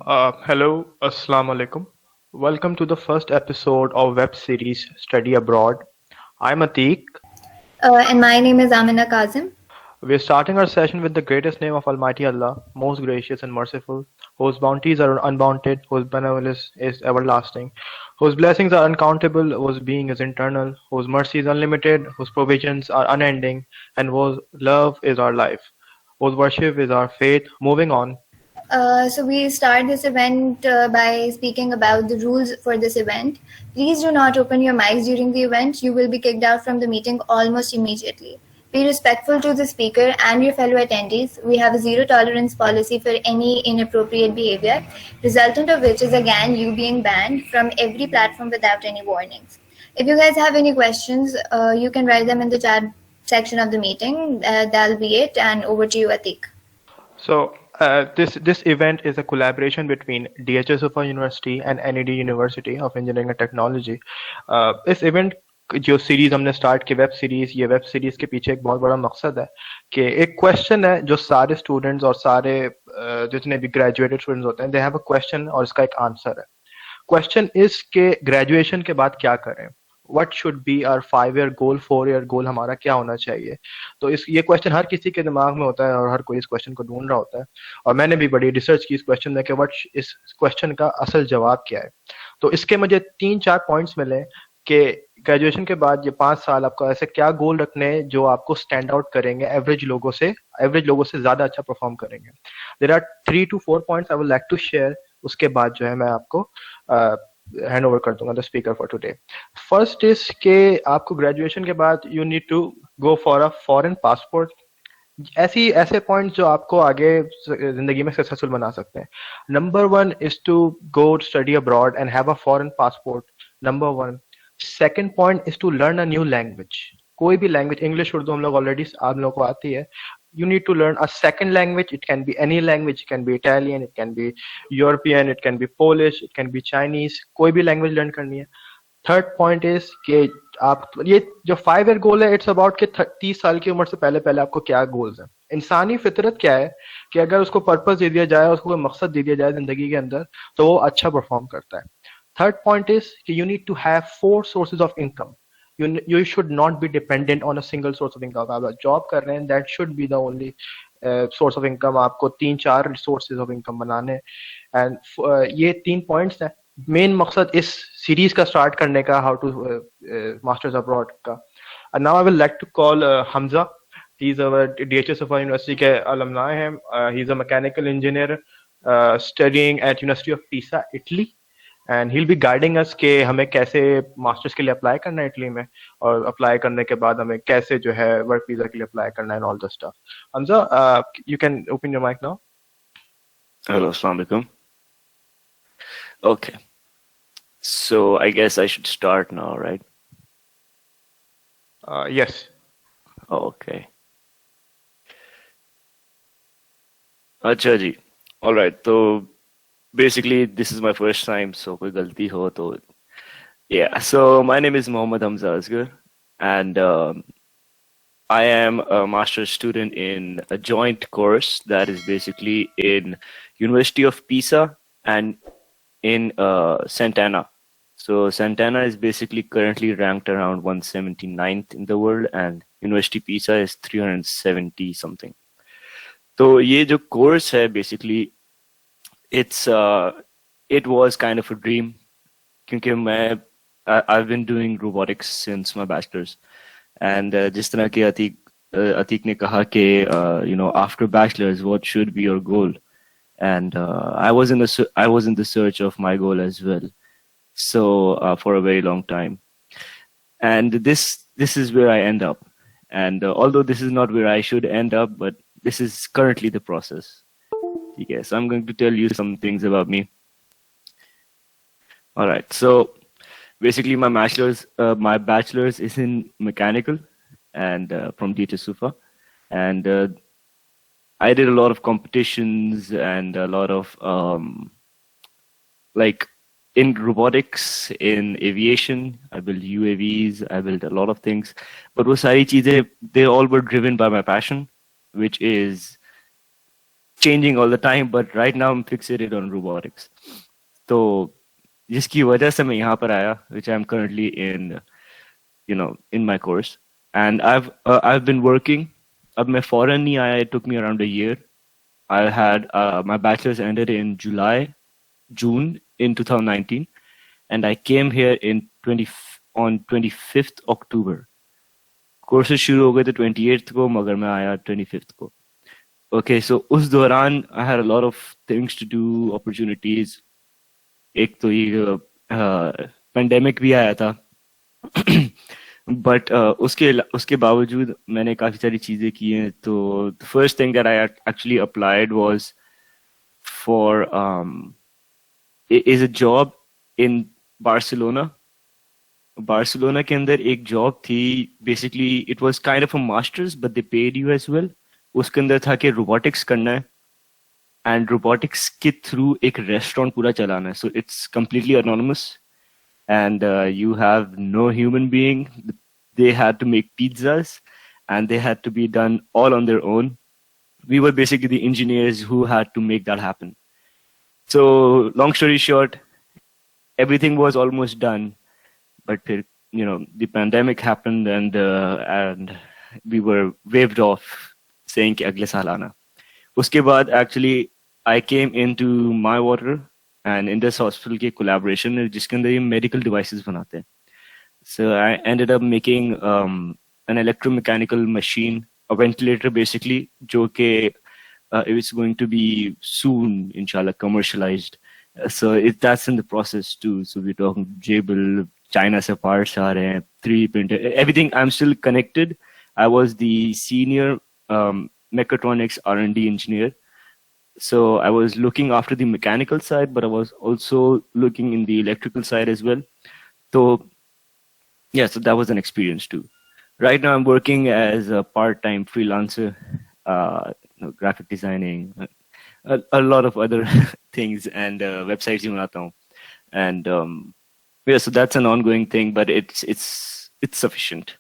Hello, Assalamu alaikum. Welcome to the first episode of web series Study Abroad. I'm Atik. And my name is Amina Kazim. We're starting our session with the greatest name of Almighty Allah, most gracious and merciful, whose bounties are unbounded, whose benevolence is everlasting, whose blessings are uncountable, whose being is eternal, whose mercy is unlimited, whose provisions are unending, and whose love is our life, whose worship is our faith. Moving on. So we start this event by speaking about the rules for this event. Please do not open your mics during the event. You will be kicked out from the meeting almost immediately. Be respectful to the speaker and your fellow attendees. We have a zero tolerance policy for any inappropriate behavior, resultant of which is again you being banned from every platform without any warnings. If you guys have any questions, you can write them in the chat section of the meeting. That'll be it. And over to you, Atik. So this event is a collaboration between DHS Sofa University and NED University of Engineering and Technology. इस event जो series हमने start की web series, ये web series के पीछे एक बहुत बड़ा मकसद है कि एक क्वेश्चन है जो सारे स्टूडेंट्स और सारे जितने भी ग्रेजुएटेड स्टूडेंट्स होते हैं, दे हैव अ क्वेश्चन और इसका एक आंसर है. क्वेश्चन इज के ग्रेजुएशन के बाद क्या करें, what should be our 5 year goal, 4 year goal हमारा क्या होना चाहिए. तो इस ये क्वेश्चन हर किसी के दिमाग में होता है और हर कोई इस क्वेश्चन को ढूंढ रहा होता है, और मैंने भी बड़ी रिसर्च की इस क्वेश्चन में कि व्हाट इस क्वेश्चन का असल जवाब क्या है. तो इसके मुझे 3-4 पॉइंट्स मिले कि ग्रेजुएशन के बाद ये 5 साल आपको ऐसे क्या गोल रखने हैं जो आपको स्टैंड आउट करेंगे एवरेज लोगों से ज्यादा अच्छा परफॉर्म करेंगे. There are 3 to 4 points I would like to share. उसके बाद जो है मैं आपको हैंड ओवर कर दूंगा the speaker for today. First is के आपको ग्रेजुएशन के बाद you need to go for a foreign passport. ऐसे पॉइंट जो आपको आगे जिंदगी में सक्सेसफुल बना सकते हैं. Number 1 is to go study abroad and have a foreign passport. Number 1. Second point is to learn a new language. कोई भी लैंग्वेज, इंग्लिश उर्दू हम लोग ऑलरेडी आप लोगों को आती है. You need to learn a second language. It can be any language. It can be Italian, it can be European, it can be Polish, it can be Chinese. कोई भी language learn करनी है. Third point is कि आप ये जो 5 year गोल है, it's about कि 30 साल की उम्र से पहले पहले आपको क्या गोल्स हैं. इंसानी फितरत क्या है कि अगर उसको पर्पस दे दिया जाए, उसको कोई मकसद दे दिया जाए जिंदगी के अंदर, तो वो अच्छा परफॉर्म करता है. थर्ड पॉइंट इज कि you need to have 4 sources of income. You should not be dependent on a single source of income. आप जॉब कर रहे हैं, that should be the only source of income. आपको 3-4 sources of income बनाने. And ये 3 points हैं. Main मकसद इस सीरीज का स्टार्ट करने का, हाउ टू मास्टर्स अब्रॉड का. Now I will like to call Hamza. He is our DHS Sofa university के अलमनाई हैं. He is a mechanical engineer studying at university of Pisa, Italy. एंड he'll be guiding us कि हमें कैसे masters के लिए apply करना है इटली में, और अप्लाई करने के बाद हमें कैसे जो है वर्क वीजा के लिए अप्लाई करना है and all the stuff. Hamza, you can open your mic now. Hello, Assalamu alaikum. Okay, so I guess I should start now, right? Yes. Okay. Acha ji. All right. So basically, this is my first time, so koi galti ho to yeah. So my name is Mohammad Hamza Asghar, and I am a master's student in a joint course that is basically in University of Pisa and in Santana. So Santana is basically currently ranked around 179th in the world, and University Pisa is 370 something. So ये जो course है basically it was kind of a dream क्योंकि I've been doing robotics since my bachelor's, and जिस तरह कि अतीक ने कहा कि after bachelor's what should be your goal, and I was in the search of my goal as well, so for a very long time, and this is where I end up, and although this is not where I should end up, but this is currently the process. Yes, I'm going to tell you some things about me. All right, so basically my bachelor's is in mechanical, and from DHS Sofa, and I did a lot of competitions and a lot of like in robotics, in aviation. I built UAVs, I built a lot of things, but वो सारी चीजें, they all were driven by my passion, which is changing all the time, but right now I'm fixated on robotics. तो जिसकी वजह से मैं यहाँ पर आया, which I'm currently in, in my course, and I've been working. अब मैं foreign नहीं आया. It took me around a year. I had my bachelor's ended in June in 2019, and I came here on 25th October. Courses शुरू हो गए थे 28th को, मगर मैं आया 25th को. Okay, so उस दौरान I had a lot of things to do, opportunities. एक तो ये pandemic भी आया था. But उसके बावजूद मैंने काफी सारी चीजें की हैं. तो the first thing that I actually applied was for is a job in Barcelona. Barcelona के अंदर एक जॉब थी. Basically it was kind of a masters but they paid you as well. उसके अंदर था कि रोबोटिक्स करना है एंड रोबोटिक्स के थ्रू एक रेस्टोरेंट पूरा चलाना है. So it's completely anonymous and you have no human being. They had to make pizzas and they had to be done all on their own. We were basically the engineers who had to make that happen. So long story short, everything was almost done, but the pandemic happened and we were waved off saying कि अगले साल आना. उसके बाद actually I came into my water and Indus Hospital की collaboration है जिसके अंदर ये medical devices बनाते हैं. So I ended up making an electromechanical machine, a ventilator basically, जो कि it's going to be soon inshallah commercialized. So that's in the process too. So we're talking Jabil, China से parts आ रहे हैं, 3D printer, everything. I'm still connected. I was the senior mechatronics R&D engineer. So I was looking after the mechanical side, but I was also looking in the electrical side as well. So yeah, so that was an experience too. Right now I'm working as a part-time freelancer, graphic designing, a lot of other things and websites भी बनाता हूँ. And yeah, so that's an ongoing thing, but it's sufficient.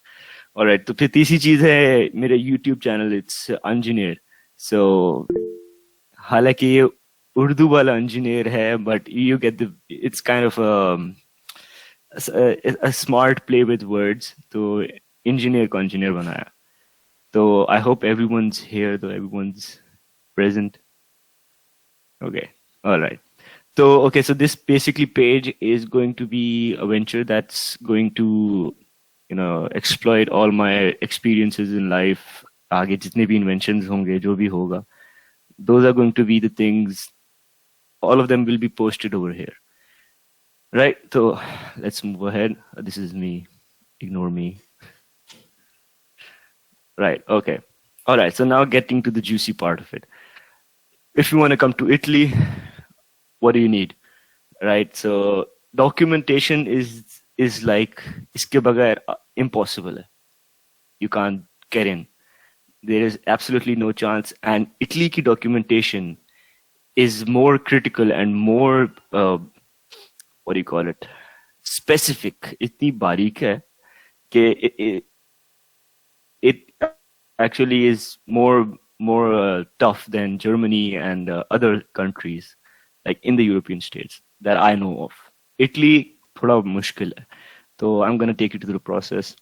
All right, तो फिर तीसरी चीज है मेरा YouTube channel. It's engineer. So हालांकि ये उर्दू वाला इंजीनियर है, but you get it's kind of a smart play with words. तो engineer को engineer बनाया. So I hope everyone's here, though everyone's present. Okay, all right. So okay, so this basically page is going to be a venture that's going to exploit all my experiences in life. आगे जितने भी inventions होंगे, जो भी होगा, those are going to be the things. All of them will be posted over here, right? So let's move ahead. This is me. Ignore me. Right. Okay. All right. So now getting to the juicy part of it. If you want to come to Italy, what do you need? Right. So documentation is like iske bagair impossible. You can't get in. There is absolutely no chance. And Italy ki documentation is more critical and more, what do you call it? Specific. Itni barik hai ke it actually is more tough than Germany and other countries, like in the European states that I know of. Italy thoda mushkil hai. So I'm going to take you through the process.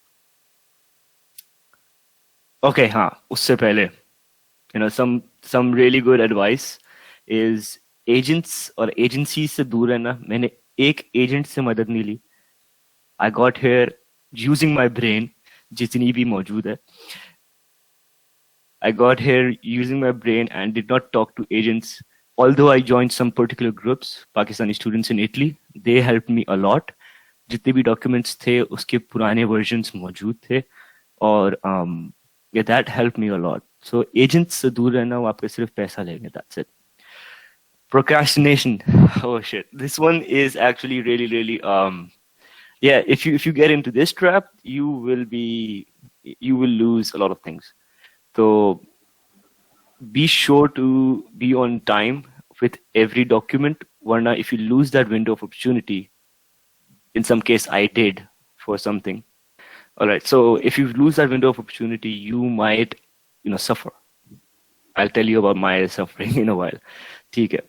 Okay, हाँ, उससे पहले, some really good advice is agents और agencies से दूर रहना. मैंने एक agent से मदद नहीं ली. I got here using my brain, जितनी भी मौजूद है. I got here using my brain and did not talk to agents. Although I joined some particular groups, Pakistani students in Italy, they helped me a lot. जितने भी documents थे, उसके पुराने versions मौजूद थे. और yeah, that helped me a lot. So agents से दूर रहना, वो आपके सिर्फ पैसा लेंगे. That's it. Procrastination. Oh shit. This one is actually really, really yeah. If you get into this trap, you will lose a lot of things. So be sure to be on time with every document. Warna, if you lose that window of opportunity, in some case I did for something. All right. So if you lose that window of opportunity, you might, suffer. I'll tell you about my suffering in a while. ठीक है.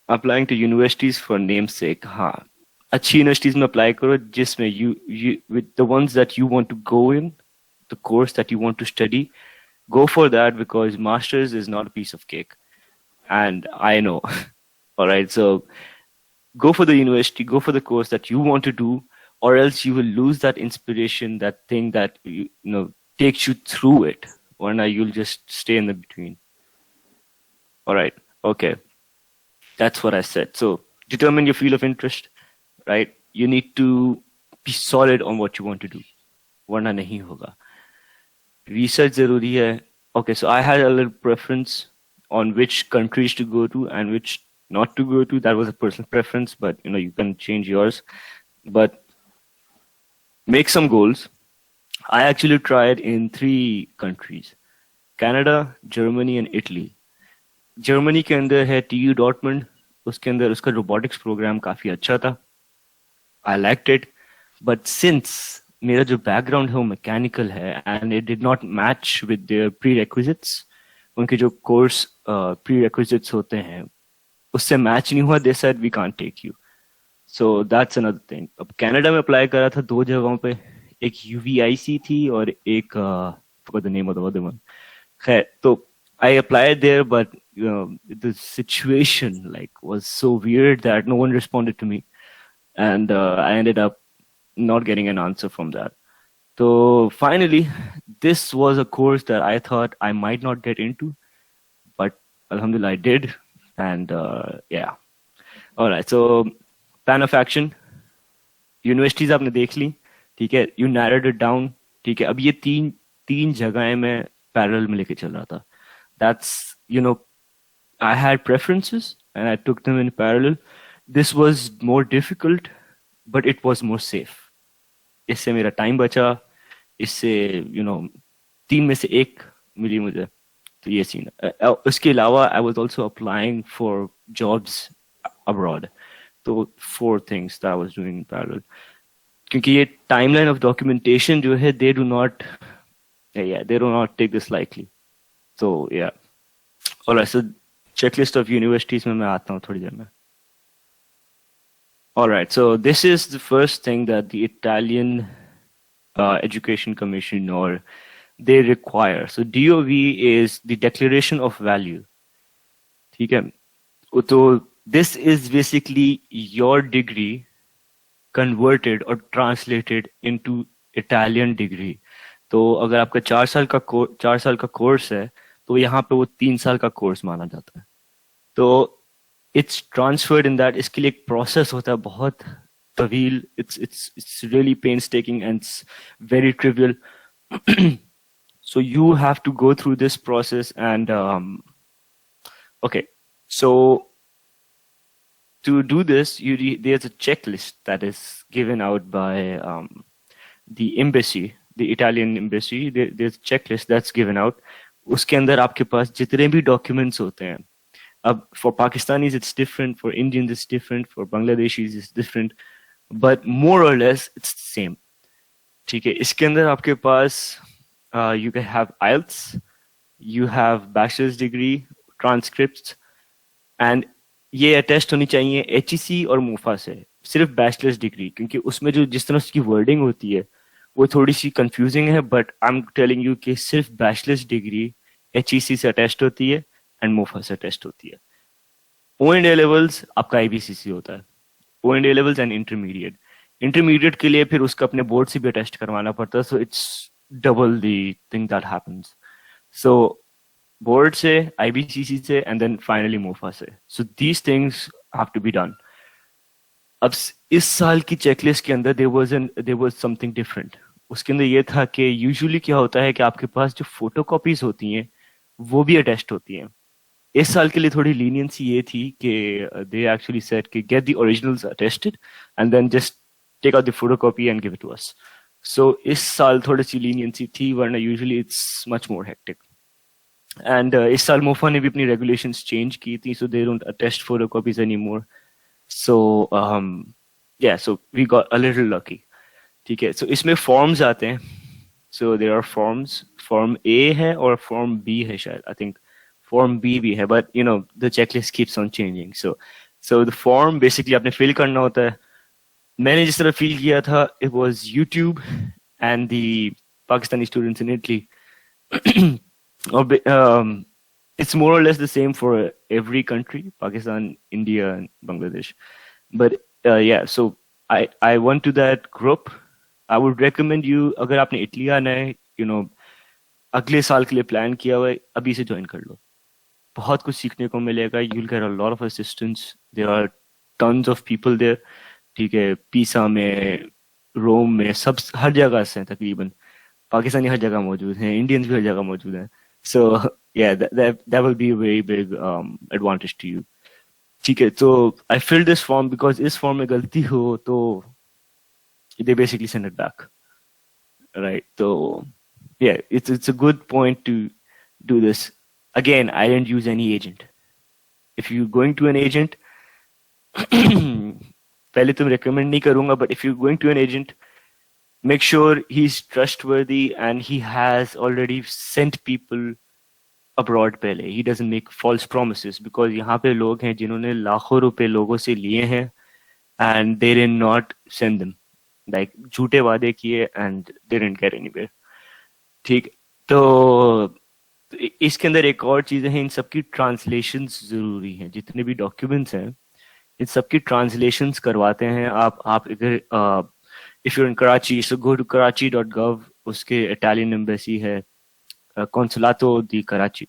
Applying to universities for namesake. हाँ, अच्छी universities में apply करो जिसमें you with the ones that you want to go in, the course that you want to study, go for that because masters is not a piece of cake, and I know. All right, so go for the university, go for the course that you want to do, or else you will lose that inspiration, that thing that you know takes you through it. Or now you'll just stay in the between. All right, okay, that's what I said. So determine your field of interest, right? You need to be solid on what you want to do. वरना नहीं होगा. Research जरूरी है. Okay, so I had a little preference on which countries to go to and which not to go to. That was a personal preference, but you know you can change yours. But make some goals. I actually tried in 3 countries: Canada, Germany, and Italy. Germany के अंदर है TU Dortmund. उसके अंदर उसका robotics programme काफी अच्छा था. I liked it, but since मेरा जो बैकग्राउंड है वो मैकेनिकल है and it did not match with their prerequisites, उनके जो कोर्स prerequisites होते हैं उससे मैच नहीं हुआ. They said we can't take you. So that's another thing. अब कनाडा में अप्लाई करा था 2 जगहों पे. एक UVIC थी और एक forgot the name of the other one. खैर, तो I applied there, but you know the situation like was so weird that no one responded to me, and I ended up not getting an answer from that. So finally, this was a course that I thought I might not get into, but alhamdulillah I did, and yeah. All right, so plan of action. Universities आपने देख ली, ठीक है. You narrowed it down, ठीक है. अब ये तीन जगहें मैं parallel में लेके चल रहा था. That's, you know, I had preferences and I took them in parallel. This was more difficult, but it was more safe. इससे मेरा टाइम बचा. इससे you know 3 में से 1 मिली मुझे. तो ये सीन. उसके अलावा I was also applying for jobs abroad. तो 4 things that I was doing in parallel. क्योंकि ये timeline of documentation जो है they do not take this lightly. So yeah. All right. So checklist of universities में मैं आता हूँ थोड़ी देर में. All right. So this is the first thing that the Italian Education Commission or they require. So DOV is the Declaration of Value. ठीक है. तो this is basically your degree converted or translated into Italian degree. तो अगर आपका 4 साल का course है तो यहाँ पे वो 3 साल का कोर्स माना जाता है. तो इट्स ट्रांसफर्ड इन दैट. इसके लिए एक प्रोसेस होता है बहुत तवील. It's really painstaking and it's very trivial. So you have to go through this process and okay, so to do this there's a checklist that is given out by the embassy, the Italian embassy. There's a checklist that's given out. उसके अंदर आपके पास जितने भी documents होते हैं. अब for Pakistanis it's different, for Indians it's different, for Bangladeshis it's different, but more और less it's same. ठीक है. इसके अंदर आपके पास you can have IELTS, you have bachelor's degree, transcripts, and ये अटेस्ट होनी चाहिए HEC और MUFA से. सिर्फ बैचलर्स डिग्री, क्योंकि उसमें जो जिस तरह उसकी वर्डिंग होती है वो थोड़ी सी कंफ्यूजिंग है. But I am telling you कि सिर्फ बैचलर्स डिग्री HEC से अटेस्ट होती है एंड MUFA से अटेस्ट होती है. O&A लेवल्स आपका IBCC होता है. O&A लेवल्स एंड इंटरमीडिएट के लिए फिर उसका अपने बोर्ड से भी अटेस्ट करवाना पड़ता है. So it's double the thing that happens. So board se, IBCC se, and then finally MUFA se. So these things have to be done. अब इस साल की चेकलिस्ट के अंदर there was something different. उसके अंदर ये था कि यूजुअली क्या होता है कि आपके पास जो फोटोकॉपीज होती हैं वो भी अटेस्ट होती हैं. इस साल के लिए थोड़ी लीनियंसी ये थी कि they actually said कि get the originals attested and then just take out the photocopy and give it to us. So इस साल थोड़ी सी लीनियंसी थी, वरना usually it's much more hectic. And इस साल मोफा ने भी अपनी रेगुलेशंस चेंज की थी, so they don't attest photocopies anymore. So so we got a little lucky. ठीक है. सो इसमें फॉर्म्स आते हैं. So there are forms. Form A है और फॉर्म बी है शायद. आई थिंक form B भी है, but you know the checklist keeps on changing. So the form basically आपने fill करना होता है. मैंने जिस तरह fill किया था, it was YouTube and the Pakistani students in Italy. It's more or less the same for every country, Pakistan, India, and Bangladesh. But yeah, so I went to that group. I would recommend you, अगर आपने Italy आना है, you know, अगले साल के लिए plan किया हुआ है, अभी से ज्वाइन कर लो. बहुत कुछ सीखने को मिलेगा. You'll get a lot of assistance. There are tons of people there. ठीक है, पीसा में, रोम में, सब हर जगह से हैं तकरीबन. पाकिस्तानी हर जगह मौजूद हैं, इंडियंस भी हर जगह मौजूद हैं. So yeah, that will be a very big advantage to you. ठीक है, so I filled this form because इस form में गलती हो तो they basically send it back, right? So yeah, it's a good point to do this. Again, I didn't use any agent. If you're going to an agent, पहले तुम recommend नहीं करूँगा, but if you're going to an agent, make sure he's trustworthy and he has already sent people abroad पहले. He doesn't make false promises, because यहाँ पे लोग हैं जिन्होंने लाखों रुपए लोगों से लिए हैं and they did not send them. Like झूठे वादे किए and they didn't get anywhere. ठीक, तो इसके अंदर एक और चीज़ है, इन सबकी ट्रांसलेशंस जरूरी हैं. जितने भी डॉक्यूमेंट्स हैं इन सबकी ट्रांसलेशंस करवाते हैं आप इधर. If you're in Karachi, so go to karachi.gov. उसके Italian embassy है, consulato di Karachi.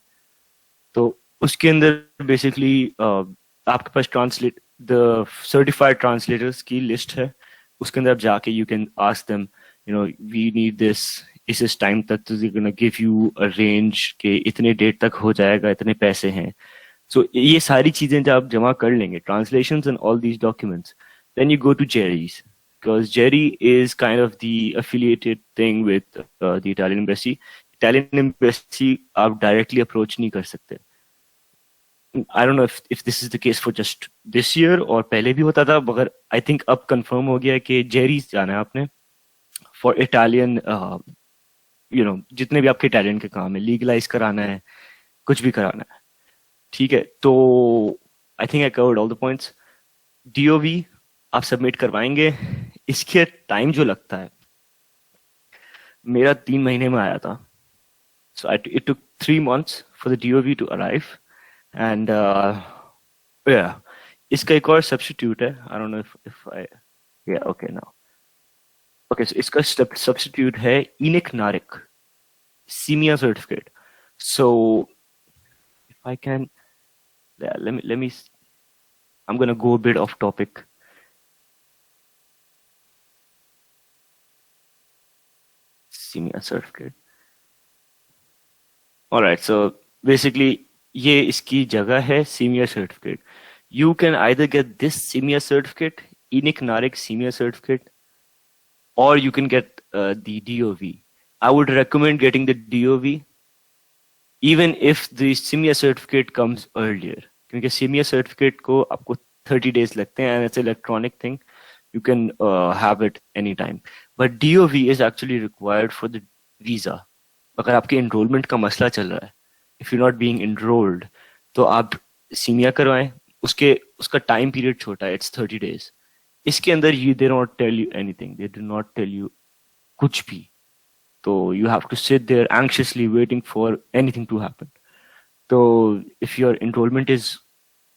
तो उसके अंदर basically आपके पास translate the certified translators की list है. उसके अंदर आप जाके you can ask them, you know, we need this. इस टाइम तक तो they're gonna give you a range के इतने डेट तक हो जाएगा, इतने पैसे हैं. So ये सारी चीजें जब आप जमा कर लेंगे, translations and all these documents, then you go to Jerry's. Because Jerry is kind of the affiliated thing with the Italian embassy. Italian embassy आप directly approach नहीं कर सकते. I don't know if this is the case for just this year or पहले भी होता था, मगर I think अब confirm हो गया कि Jerry जाना है आपने for Italian, you know, जितने भी आपके Italian के काम है, legalize कराना है, कुछ भी कराना है. ठीक है, तो I think I covered all the points. DOV आप सबमिट करवाएंगे. इसके टाइम जो लगता है, मेरा 3 महीने में आया था. So it took 3 months for the DOV to arrive. And yeah, इसका एक और substitute है. I don't know if I, yeah, okay, now. Okay, so इसका substitute है Enic Narik, SEMIA certificate. So if I can, yeah, let me, I'm gonna go a bit off topic. SEMIA certificate. All right, so basically ये इसकी जगह है SEMIA certificate. You can either get this SEMIA certificate, Enic Narik SEMIA certificate, or you can get the DOV. I would recommend getting the DOV, even if the SEMIA certificate comes earlier. क्योंकि SEMIA certificate को आपको 30 days लगते हैं, and it's an electronic thing. You can have it anytime. But DOV is actually required for the visa. अगर आपके enrollment का मसला चल रहा है, if you're not being enrolled, तो आप SEMIA करवाएं. उसका time period छोटा है, it's 30 days. इसके अंदर they don't tell you anything. They do not tell you कुछ भी. So you have to sit there anxiously waiting for anything to happen. So if your enrollment is,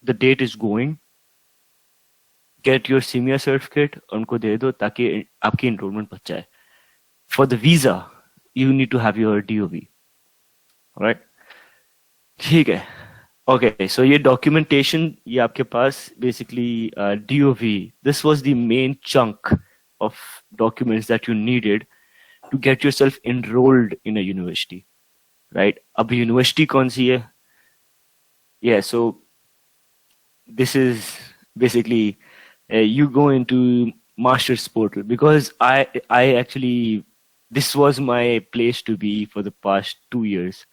the date is going, get your SEMIA certificate, उनको दे दो ताकि आपकी enrollment बच जाए. For the visa, you need to have your DOV. Alright? ठीक है. Okay, so ये documentation, ये आपके पास basically DOV. This was the main chunk of documents that you needed to get yourself enrolled in a university. Right? अब university कौन सी है? Yeah, so this is basically you go into master's portal, because I actually, this was my place to be for the past 2 years.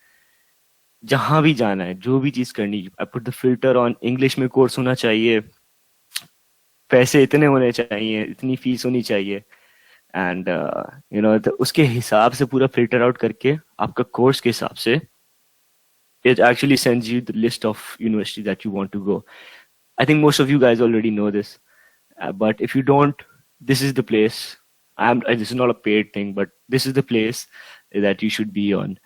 जहां भी जाना है, जो भी चीज करनी, I put the filter on English में कोर्स होना चाहिए, पैसे इतने होने चाहिए, इतनी फीस होनी चाहिए, एंड you know, तो उसके हिसाब से पूरा फिल्टर आउट करके आपका कोर्स के हिसाब से it actually sends you the list of universities that you want to go. I think most of you guys already know this, but if you don't, this is the place. This is not a paid thing, but this is the place that you should be on.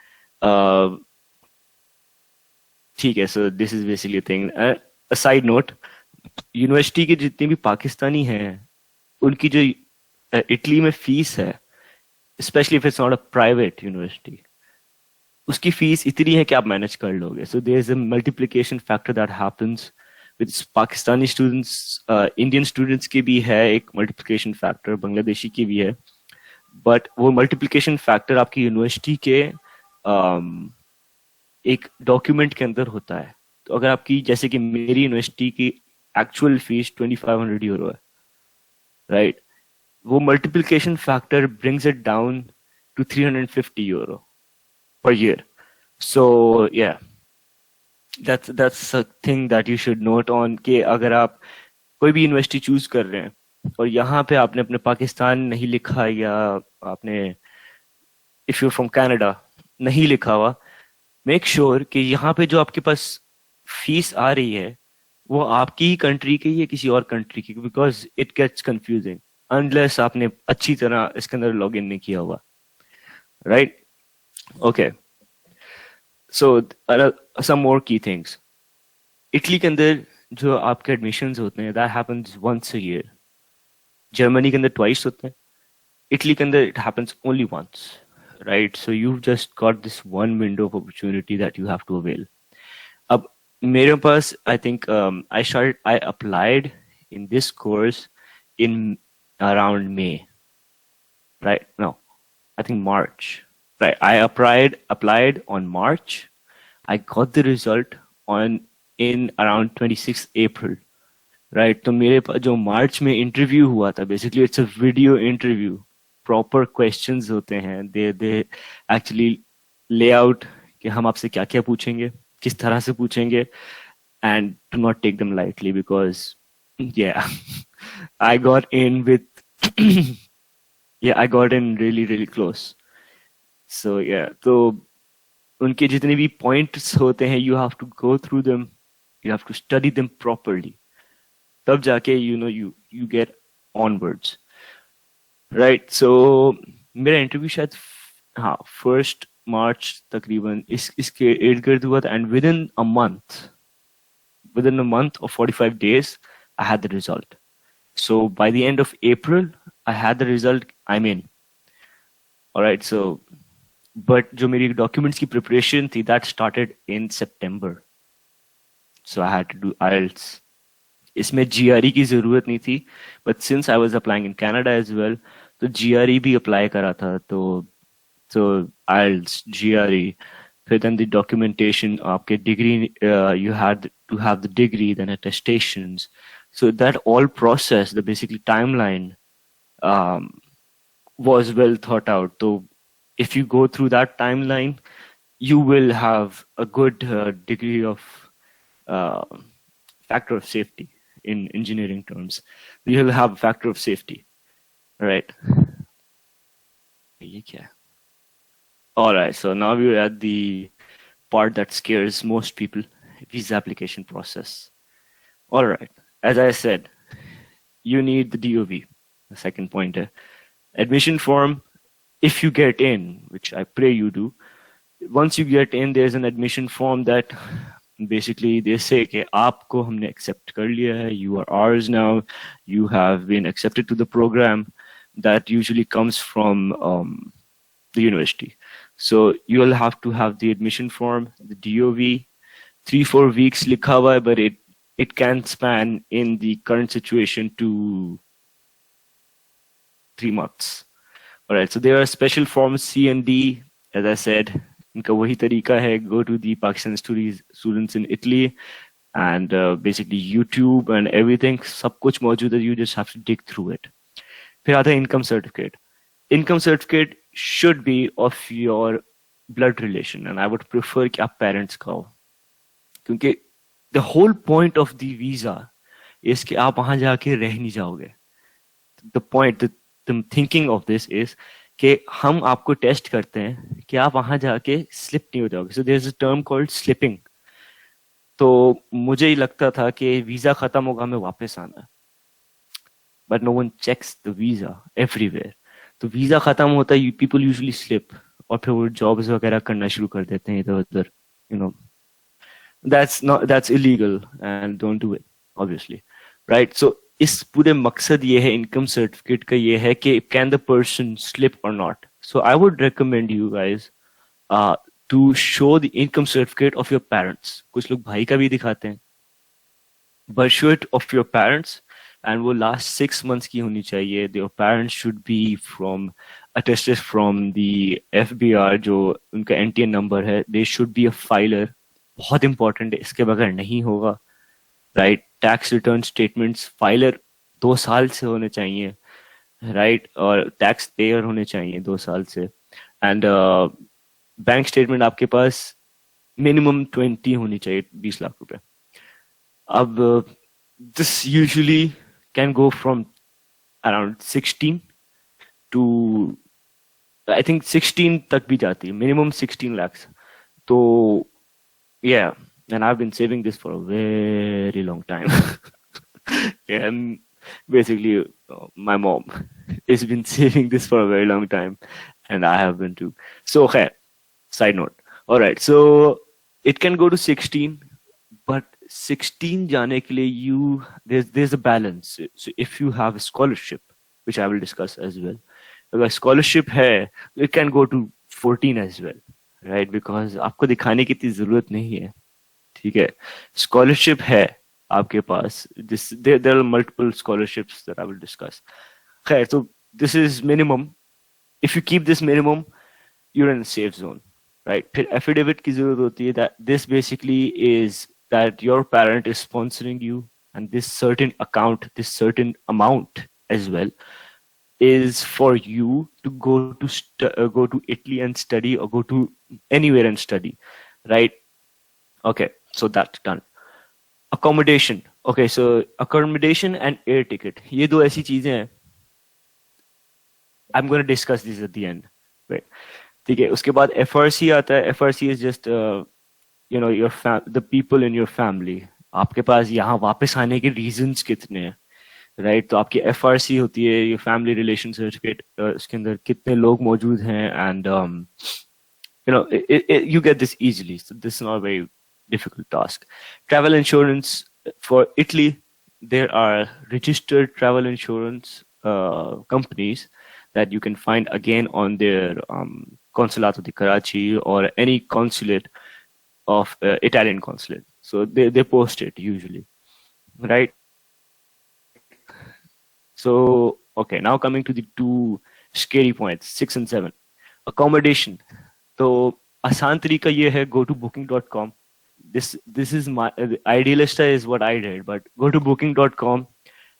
ठीक है, so this is basically a thing. A side note, university के जितने भी पाकिस्तानी हैं, उनकी जो Italy में fees है, especially if it's not a private university, उसकी फीस इतनी है कि आप मैनेज कर लोगे. So there is a multiplication factor that happens with Pakistani students, Indian students की भी है एक multiplication factor, बांग्लादेशी की भी है, but वो multiplication factor आपकी यूनिवर्सिटी के एक डॉक्यूमेंट के अंदर होता है. तो अगर आपकी, जैसे कि मेरी यूनिवर्सिटी की एक्चुअल फीस 2500 यूरो है, राइट, वो multiplication factor brings it down to 350 euro per year. So yeah, that's a thing that you should note on कि अगर आप कोई भी यूनिवर्सिटी चूज कर रहे हैं और यहाँ पे आपने अपने पाकिस्तान नहीं लिखा, या आपने इफ यू फ्रॉम कनाडा नहीं लिखा हुआ, मेक श्योर कि यहाँ पे जो आपके पास फीस आ रही है वो आपकी ही कंट्री की या किसी और कंट्री की, because it gets confusing unless आपने अच्छी तरह इसके अंदर लॉग इन नहीं किया हुआ, राइट? ओके, सो सम मोर की थिंग्स. इटली के अंदर जो आपके एडमिशंस होते हैं, that happens once a year. Germany के अंदर ट्वाइस होते हैं. इटली के अंदर it happens only once, right? So you've just got this one window of opportunity that you have to avail. अब मेरे पास, I think I applied in this course in around May, right? No, I think March, right? I applied on March. I got the result in around 26th April, right? तो मेरे पास जो मार्च में interview हुआ था, basically it's a video interview. Proper questions होते हैं, they actually ले out कि हम आपसे क्या क्या पूछेंगे, किस तरह से पूछेंगे, and do not take them lightly, because I got in really close. So तो उनके जितने भी पॉइंट्स होते हैं, you have to go through them, you have to study them properly, तब जाके you get onwards, right? So मेरा interview शायद 1 मार्च तकरीबन इसके इर्द गिर्द हुआ था, and with in a month और 45 days I had the result. So by the end of April I had the result. I'm in. All right, so but जो मेरी documents की preparation थी, that started in September. So I had to do IELTS. इसमें GRE की जरूरत नहीं थी, but since I was applying in Canada as well, तो GRE भी apply करा था, तो IELTS, GRE, फिर then the documentation, आपके degree, you had to have the degree, then attestations. So that all process, the basically timeline, was well thought out. So if you go through that timeline, you will have a good degree of factor of safety. In engineering terms, you'll have a factor of safety, right? All right, so now we're at the part that scares most people, visa application process. All right, as I said, you need the DOV, the second pointer. Admission form, if you get in, which I pray you do, once you get in, there's an admission form that basically they say कि आपको हमने accept कर लिया है, you are ours now, you have been accepted to the program. That usually comes from the university. So you'll have to have the admission form, the DOV, 3-4 weeks लिखा हुआ है, but it can span in the current situation to 3 months. All right, so there are special forms C and D, as I said. इनका वही तरीका है, go to the Pakistan students in Italy, and basically YouTube and everything, सब कुछ मौजूद है, you just have to dig through it. फिर आता है income certificate. Income certificate should be of your blood relation, and I would prefer कि आप parents का हो, क्योंकि the whole point of the visa is कि आप वहां जाके रह नहीं जाओगे. The point, the thinking of this is कि हम आपको टेस्ट करते हैं कि आप वहां जाके स्लिप नहीं हो जाओगे. So there is a term called slipping. तो मुझे ही लगता था कि वीजा खत्म होगा, हमें वापस आना है, but no one checks the visa everywhere. तो वीजा खत्म होता है, पीपल यूजुअली स्लिप, और फिर वो जॉब्स वगैरह करना शुरू कर देते हैं इधर उधर. You know, that's illegal and don't do it obviously, right? So इस पूरे मकसद ये है इनकम सर्टिफिकेट का, ये है कि कैन द पर्सन स्लिप और not. So I would recommend you guys to show the income certificate of your parents. कुछ लोग भाई का भी दिखाते हैं, but show it of your parents, and वो last 6 months की होनी चाहिए. Your parents should be attested from the FBR, जो उनका NTN number है. They should be a filer. बहुत important है, इसके बगैर नहीं होगा. Right? Tax return statements filer 2 साल से होने चाहिए, right? और tax payer होने चाहिए 2 साल से. And बैंक स्टेटमेंट आपके पास मिनिमम 20 होनी चाहिए, 20 लाख रुपए. अब this usually can go from around 16 to, I think 16 तक भी जाती है, मिनिमम 16 lakhs. तो yeah, and I've been saving this for a very long time. And basically my mom has been saving this for a very long time, and I have been too. So okay, side note. All right, so it can go to 16, but 16 जाने के लिए there's a balance. So if you have a scholarship, which I will discuss as well, अगर scholarship है, it can go to 14 as well, right? Because आपको दिखाने की इतनी जरूरत नहीं है, ठीक है. Scholarship है आपके पास. There are multiple scholarships that I will discuss. Okay, so this is minimum. If you keep this minimum, you're in a safe zone. Right? फिर affidavit की जरूरत होती है. That this basically is that your parent is sponsoring you, and this certain account, this certain amount as well, is for you to go to Italy and study, or go to anywhere and study, right? Okay, so that's done. Accommodation. Okay, so accommodation and air ticket. ये दो ऐसी चीजें हैं. I'm going to discuss this at the end, right? ठीक है. उसके बाद FRC आता है. FRC is just you know, the people in your family. आपके पास यहाँ वापस आने के reasons कितने हैं, right? तो आपकी FRC होती है, ये family relation certificate. उसके अंदर कितने लोग मौजूद हैं, and you know, you get this easily. So this is not a very difficult task. Travel insurance for Italy, there are registered travel insurance companies that you can find again on their consulate di Karachi or any consulate of Italian consulate. So they post it usually, right? So okay, now coming to the two scary points, 6 and 7. Accommodation. तो आसान तरीका ये है, go to booking.com. This is my Idealista is what I did, but go to booking.com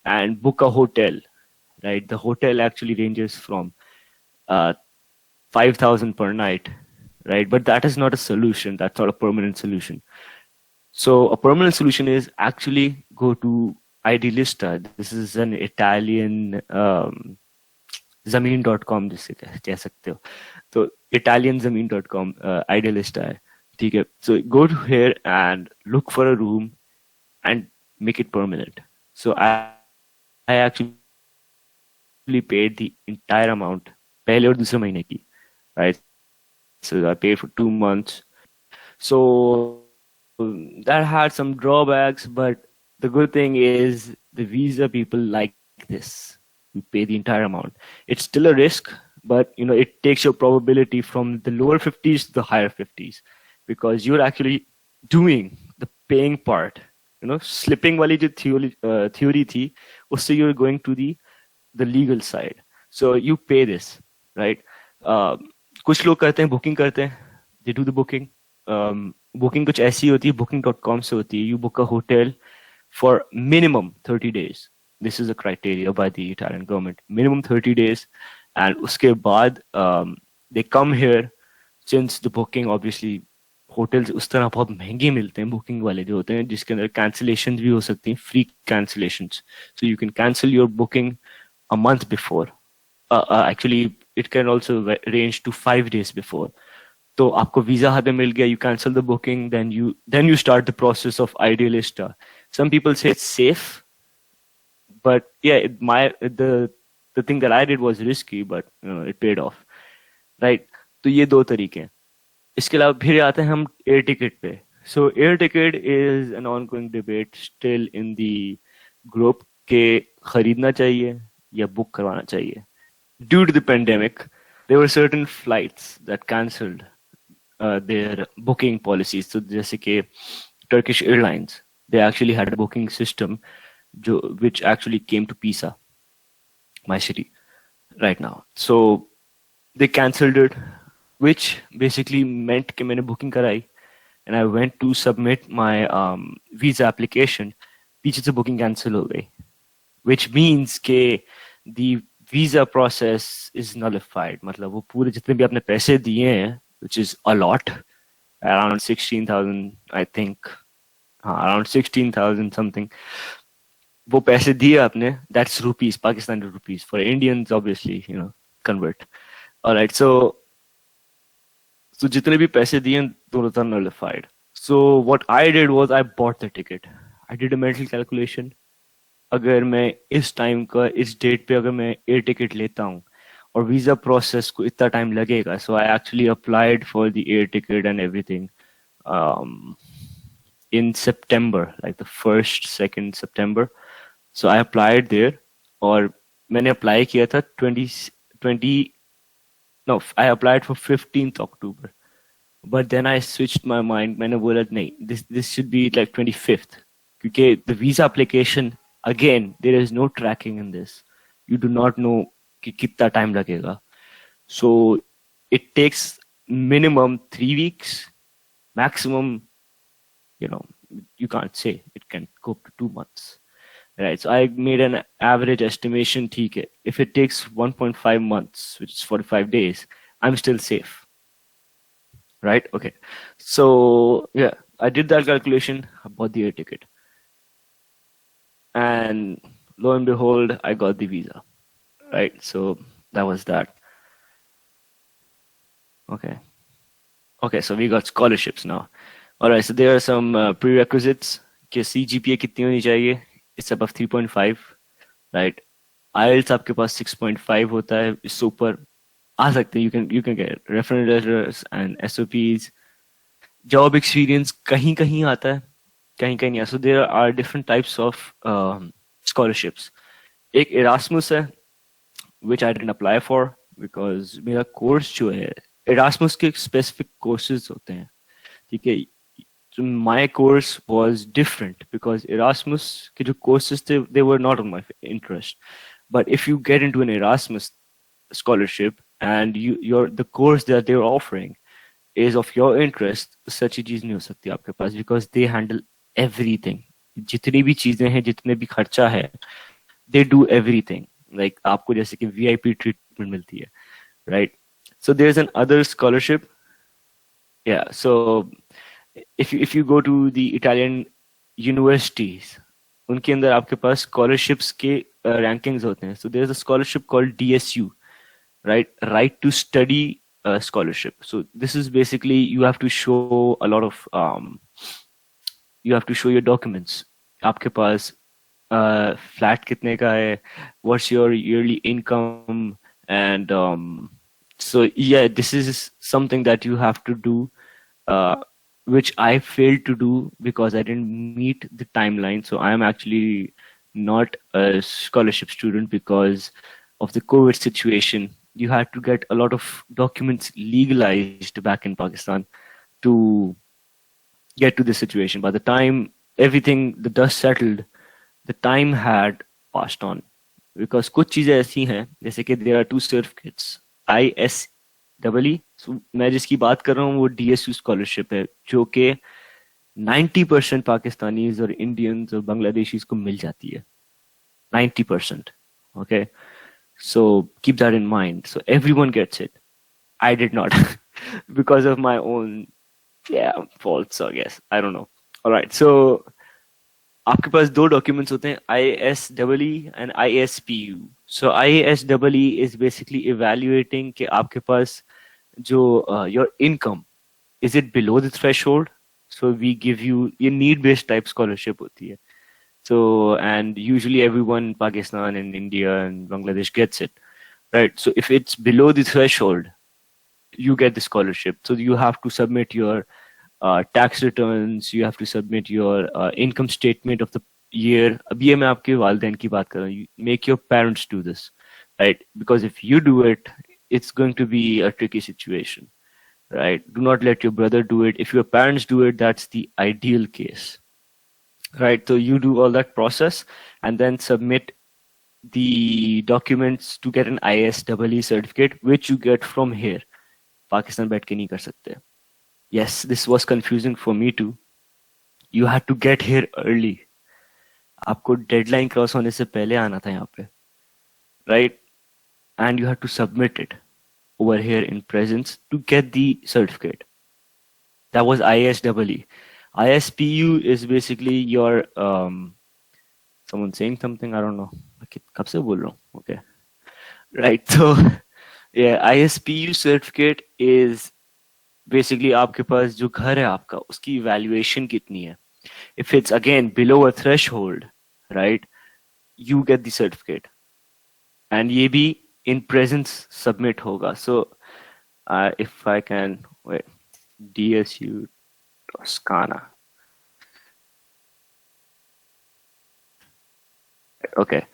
and book a hotel, right? The hotel actually ranges from 5,000 per night, right? But that is not a solution. That's not a permanent solution. So a permanent solution is actually go to Idealista. This is an Italian zameen.com जिसे कह सकते हो. तो italianzameen.com Idealista है, ठीक है. So go to here and look for a room and make it permanent. So I actually paid the entire amount पहले और दूसरे महीने की, right? So I paid for 2 months. So that had some drawbacks, but the good thing is the visa people like this. You pay the entire amount. It's still a risk, but you know, it takes your probability from the lower 50s to the higher 50s, because you're actually doing the paying part. You know, slipping wali jo theory thi, usse you're going to the legal side. So you pay this, right? कुछ लोग करते हैं booking करते हैं, they do the booking. Booking कुछ ऐसी होती है, booking.com से होती है. You book a hotel for minimum 30 days. This is a criteria by the Italian government. Minimum 30 days. And उसके बाद they come here. Since the booking, obviously hotels उस तरह बहुत महंगे मिलते हैं, booking वाले जो होते हैं, जिसके अंदर cancellations भी हो सकती हैं, free cancellations. So you can cancel your booking a month before. Actually, it can also range to 5 days before. तो आपको वीजा हाथ में मिल गया, you cancel the booking, then you start the process of idealista. Some people say it's safe, but yeah, the thing that I did was risky, but it paid off, right? तो ये दो तरीके हैं. इसके अलावा फिर आते हैं हम एयर टिकट पे. So air ticket is an ongoing debate still in the group के खरीदना चाहिए या बुक करवाना चाहिए. Due to the pandemic, there were certain flights that cancelled their booking policies. So जैसे कि Turkish Airlines, they actually had a booking system which actually came to Pisa, my city, right now. So they cancelled it, which basically meant कि मैंने booking कराई and I went to submit my visa application, पीछे से booking cancel हो गई, which means के the visa process is nullified. मतलब वो पूरे जितने भी आपने पैसे दिए हैं, which is a lot, around 16,000, I think, around 16,000 something. वो पैसे दिए आपने, that's rupees, Pakistani rupees. For Indians, obviously, convert. All right, so जितने भी पैसे दिए दोनों था nullified. So what I did was I bought the ticket. I did a mental calculation. अगर मैं इस टाइम का इस डेट पे अगर मैं एयर टिकट लेता हूँ और वीजा प्रोसेस को इतना टाइम लगेगा, so I actually applied for the air ticket and everything in September, like the 1st, 2nd September. So I applied there और मैंने अप्लाई किया था I applied for 15th October. But then I switched my mind. मैंने बोला नहीं, this should be like 25th. क्योंकि the visa application, again, there is no tracking in this. You do not know कि कितना time लगेगा. So it takes minimum 3 weeks, maximum, you can't say. It can go up to 2 months. Right, so I made an average estimation. ठीक है, if it takes 1.5 months, which is 45 days, I'm still safe. Right? Okay. So yeah, I did that calculation. I bought the air ticket, and lo and behold, I got the visa. Right. So that was that. Okay. So we got scholarships now. All right. So there are some prerequisites. कि CGPA कितनी होनी चाहिए? It's above 3.5, right? IELTS आपके पास 6.5 होता है, इससे ऊपर आ सकते हैं. You can get reference letters and SOPs. Job experience कहीं कहीं आता है, कहीं कहीं नहीं. So there are different types of scholarships. एक Erasmus है, which I didn't apply for because मेरा course जो है, Erasmus के specific courses होते हैं, ठीक है. So my course was different because Erasmus के जो courses थे, they were not on my interest. But if you get into an Erasmus scholarship and the course that they're offering is of your interest, such चीज नहीं हो सकती आपके पास because they handle everything. जितनी भी चीजें हैं, जितने भी खर्चा है, they do everything. Like आपको जैसे कि VIP treatment मिलती है, right? So there's an other scholarship. Yeah, so if you go to the Italian universities, उनके अंदर आपके पास scholarships के rankings होते हैं. So there's a scholarship called DSU, right? Right to study scholarship. So this is basically you have to show a lot of you have to show your documents. आपके पास flat कितने का है, what's your yearly income, and so yeah, this is something that you have to do. Which I failed to do because I didn't meet the timeline. So I am actually not a scholarship student because of the COVID situation. You had to get a lot of documents legalized back in Pakistan to get to this situation. By the time everything, the dust settled, the time had passed on. Because कुछ चीजें ऐसी हैं, जैसे कि there are 2 certificates, ISEE. So, मैं जिसकी बात कर रहा हूँ वो DSU स्कॉलरशिप है, जो कि 90% पाकिस्तानीज और इंडियंस और बांग्लादेशीज को मिल जाती है. 90%. Okay, so keep that in mind. So everyone gets it. I did not because of my own faults, I guess. I don't know. All right, so आपके पास 2 documents होते हैं, ISEE and ISPU. So IASEE is basically evaluating कि आपके पास जो your income, is it below the threshold? So we give you ये need based type scholarship होती है. So and usually everyone in Pakistan and India and Bangladesh gets it, right? So if it's below the threshold, you get the scholarship. So you have to submit your tax returns, you have to submit your income statement of the year. अब ये मैं आपके वालिदैन की बात कर रहा हूँ. Make your parents do this, right? Because if you do it, it's going to be a tricky situation, right? Do not let your brother do it. If your parents do it, that's the ideal case, right? So you do all that process and then submit the documents to get an ISEE certificate, which you get from here. Pakistan बैठ के नहीं कर सकते. Yes, this was confusing for me too. You had to get here early. आपको deadline cross होने से पहले आना था यहाँ पे, right? And you had to submit it over here in presence to get the certificate. That was ISEE. ISPU is basically your someone saying something, I don't know. कब से बोल रहा हूँ? Okay, right. So yeah, ISPU certificate is basically आपके पास जो घर है आपका उसकी evaluation कितनी है. If it's again below a threshold, right, you get the certificate. And ये भी in presence submit होगा. So if I can wait, DSU Toscana. Okay,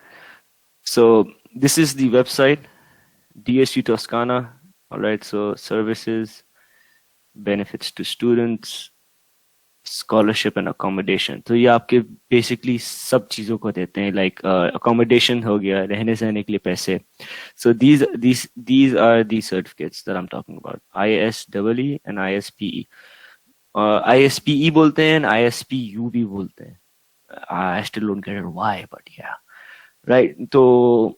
so this is the website, DSU Toscana. All right, so services, benefits to students, scholarship and accommodation. तो ये आपके basically सब चीजों को देते हैं, like accommodation हो गया, रहने सहने के लिए पैसे. So these are the certificates that I'm talking about. ISEE and ISPE. ISPE बोलते हैं and ISPU भी बोलते हैं. I still don't get it why, but yeah, right. So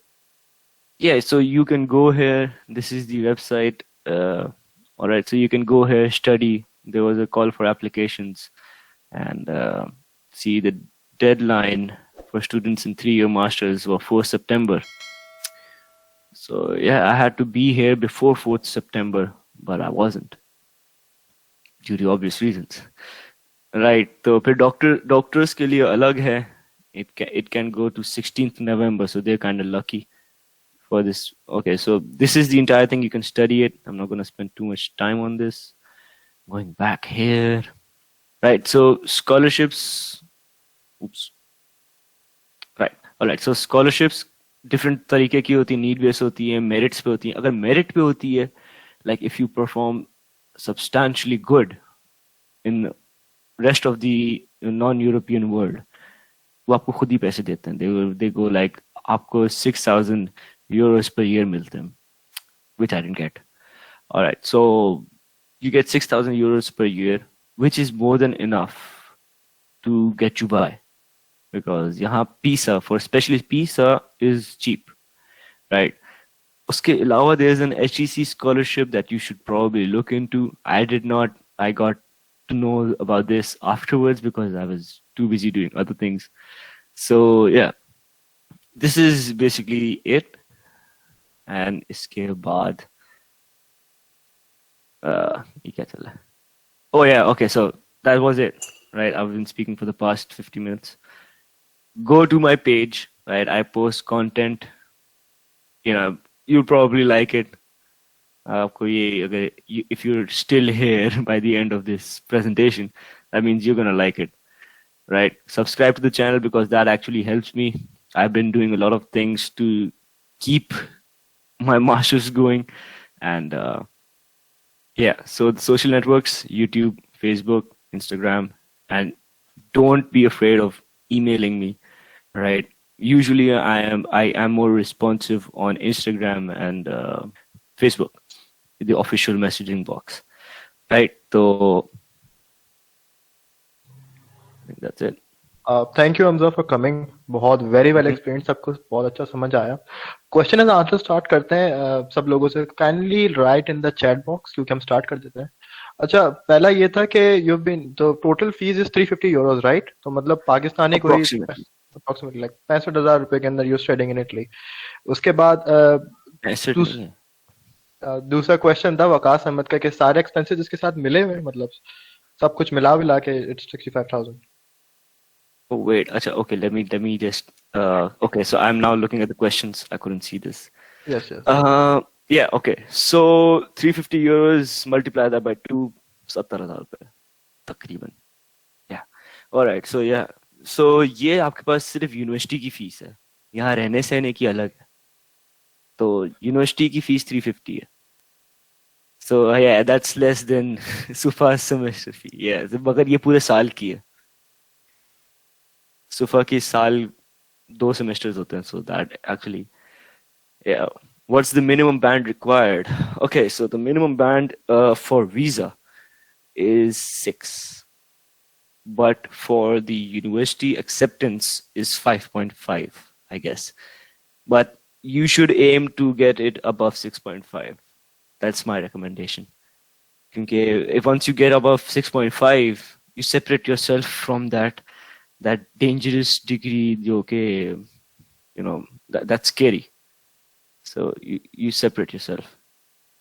yeah, so you can go here. This is the website. All right, so you can go here, study. There was a call for applications, and see the deadline for students in 3-year masters were 4 September. So yeah, I had to be here before 4th September, but I wasn't due to obvious reasons. Right, तो फिर doctors के लिए अलग है. It can go to 16th November, so they're kind of lucky for this. Okay, so this is the entire thing. You can study it. I'm not going to spend too much time on this. Going back here, right? So scholarships. Oops. Right. All right. So scholarships different तरीके की होती है. Need based होती है, merits पे होती है. अगर merit पे होती है, like if you perform substantially good in rest of the non-European world, वो आपको खुद ही पैसे देते हैं. They go like आपको 6,000 euros per year मिलते हैं, which I didn't get. All right, so you get 6,000 euros per year, which is more than enough to get you by, because यहाँ PISA, for especially PISA, is cheap, right? उसके अलावा there's an HEC scholarship that you should probably look into. I did not. I got to know about this afterwards because I was too busy doing other things. So yeah, this is basically it. And इसके बाद ये क्या चल रहा है? Oh yeah, okay, so that was it, right? I've been speaking for the past 50 minutes. Go to my page, right? I post content. You know, you'll probably like it. आपको ये अगर if you're still here by the end of this presentation, that means you're gonna like it, right? Subscribe to the channel because that actually helps me. I've been doing a lot of things to keep my masters going, and yeah, so the social networks, YouTube, Facebook, Instagram, and don't be afraid of emailing me, right? Usually I am more responsive on Instagram and Facebook, the official messaging box, right? So I think that's it. Thank you, Hamza, for coming. बहुत very well explained, सब कुछ बहुत अच्छा समझ आया. Question and answer start करते हैं सब लोगों से. Kindly write in the chat box, क्योंकि हम start कर देते हैं. अच्छा, पहला ये था कि you've been, तो total fees is 350 euros, right? तो मतलब पाकिस्तानी कोई approximately like 65,000 रुपए के अंदर you're studying in Italy. उसके बाद ऐसे दूस, नहीं है। दूसरा क्वेश्चन था वकास अहमद का कि सारे एक्सपेंसेस इसके साथ मिले हुए मतलब सब कुछ मिला विला के it's 65,000. Oh wait, acha, okay, let me just okay, so I'm now looking at the questions. I couldn't see this. Yes, yes. Yeah, okay. So 350 euros multiply that by 2, 70,000 रुपए तकरीबन. Yeah. All right. So yeah. So ये आपके पास सिर्फ university की fees है. यहाँ रहने सहने की अलग है. तो यूनिवर्सिटी की फीस 350 है. So yeah, that's less than सुफा's semester fee. Yeah, मगर ये पूरे साल की है. सुफा की साल 2 semesters होते हैं. So that actually, yeah. What's the minimum band required? Okay, so the minimum band for visa is 6. But for the university acceptance is 5.5, I guess. But you should aim to get it above 6.5. That's my recommendation. Because if once you get above 6.5, you separate yourself from that dangerous degree, okay, you know, that's scary. So you separate yourself.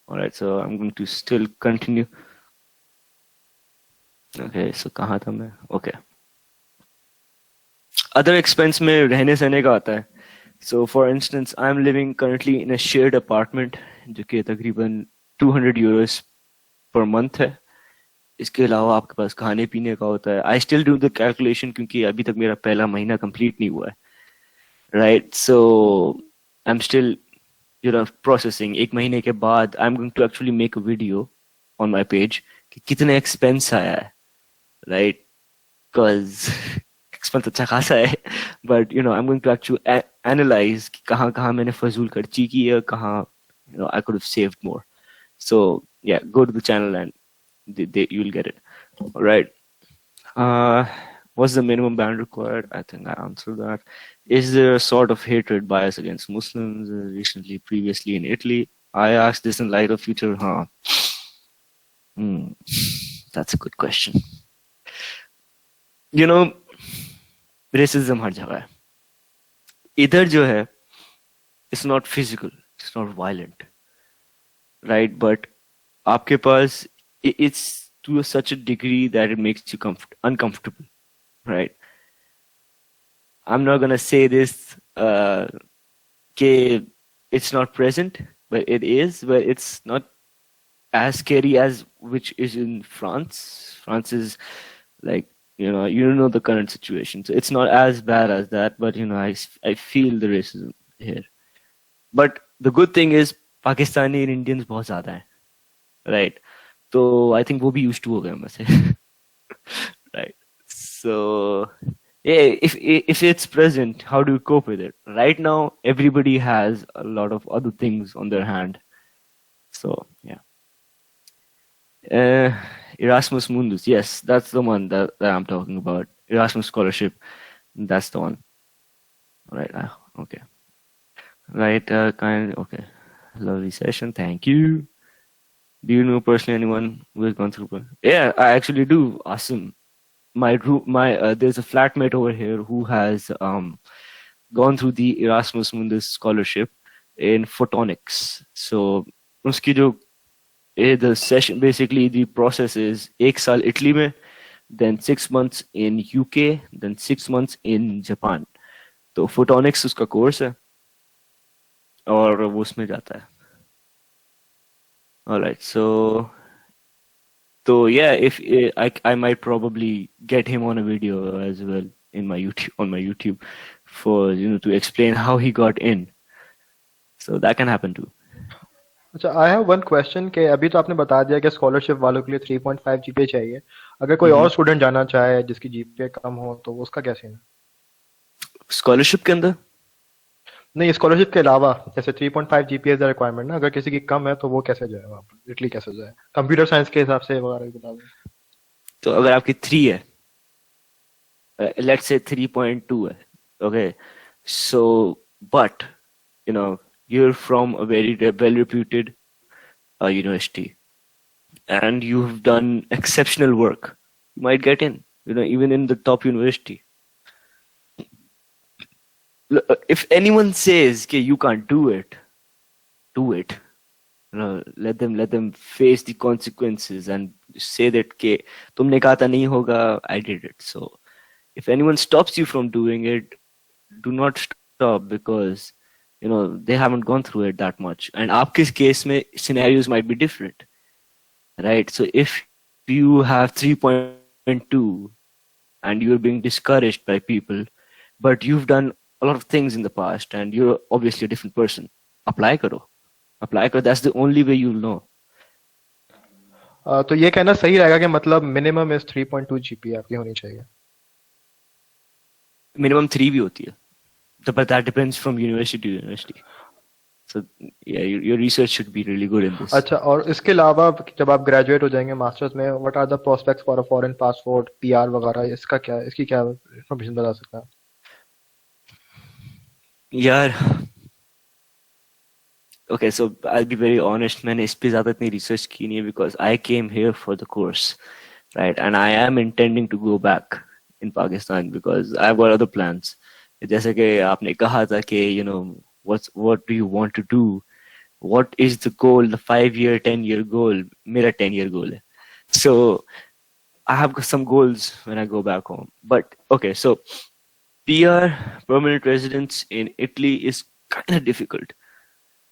All right, so I'm going to still continue. Okay, so कहाँ था मैं? Okay. Other expense में रहने सहने का आता है. So for instance, I'm living currently in a shared apartment जो कि तकरीबन 200 euros per month है. इसके अलावा आपके पास खाने पीने का होता है. I still do the calculation क्योंकि अभी तक मेरा पहला महीना complete नहीं हुआ है. Right, so I'm still processing. एक महीने के बाद I'm going to actually make a video on my page कि कितने expense आया है. Right, because expense अच्छा खासा है, but I'm going to actually analyze कि कहाँ मैंने फजूल खर्ची की है, कहाँ I could have saved more. So yeah, go to the channel and you will get it. All right. What's the minimum ban required? I think I answered that. Is there a sort of hatred bias against Muslims previously in Italy? I asked this in light of future. That's a good question. Racism हर जगह है. इधर जो है, it's not physical, it's not violent, right? But आपके पास, it's to such a degree that it makes you uncomfortable, right? I'm not gonna say this कि it's not present, but it is. But it's not as scary as which is in France. France is like, you know the current situation, so it's not as bad as that. But I feel the racism here. But the good thing is Pakistani and Indians बहुत ज़्यादा हैं, right? So I think वो भी used to हो गए हैं वैसे, right? So yeah, if it's present, how do you cope with it? Right now, everybody has a lot of other things on their hand. So yeah. Erasmus Mundus, yes, that's the one that I'm talking about. Erasmus scholarship, that's the one. All right, okay. Right, okay. Lovely session, thank you. Do you know personally anyone who has gone through? Yeah, I actually do. Awesome. There's a flatmate over here who has gone through the Erasmus Mundus scholarship in photonics. So uski jo the session, basically the process is 1 साल Italy में, then 6 months in UK, then 6 months in Japan. तो photonics उसका course है और वो उसमें जाता है. All right, so yeah, if I might probably get him on a video as well on my YouTube for to explain how he got in. So that can happen too. अच्छा, I have one question कि अभी तो आपने बता दिया कि scholarship वालों के लिए 3.5 जीपीए चाहिए. अगर कोई और स्टूडेंट जाना चाहे जिसकी जीपीए कम हो तो उसका क्या सीन है? स्कॉलरशिप के अंदर नहीं, स्कॉलरशिप के अलावा जैसे 3.5 जीपीए इज द रिक्वायरमेंट ना, अगर किसी की कम है तो वो कैसे जाए वहाँ पर, इटली कैसे जाए, कंप्यूटर साइंस के हिसाब से वगैरह बता दें. तो अगर आपकी 3 है, let's say 3.2 है, okay, so but you're from a very well-reputed university and you've done exceptional work, you might get in, even in the top university. if anyone says okay, you can't do it, do it. Let them face the consequences and say that okay, तुमने कहा था नहीं होगा, I did it. So if anyone stops you from doing it, do not stop, because they haven't gone through it that much. And आपके case में scenarios might be different, right? So if you have 3.2 and you're being discouraged by people, but you've done a lot of things in the past and you're obviously a different person, apply करो. That's the only way you'll know. तो ये कहना सही रहेगा कि मतलब minimum is 3.2 GPA आपकी होनी चाहिए. Minimum 3 भी होती है, but that depends from university to university. So yeah, your research should be really good in this. अच्छा, और इसके अलावा जब आप ग्रेजुएट हो जाएंगे मास्टर्स में, what are the prospects for a foreign passport, PR वगैरह, इसका क्या है, इसकी क्या इन्फॉर्मेशन बता सकते हैं? यार okay, so I'll be very honest, मैंने इस पे ज़्यादा इतनी research की नहीं है because I came here for the course, right? And I am intending to go back in Pakistan because I've got other plans. जैसे कि आपने कहा था कि what do you want to do? What is the goal, the 5-year, 10-year goal? मेरा 10-year goal है. So I have got some goals when I go back home. But okay, so PR, permanent residence in Italy, is kind of difficult.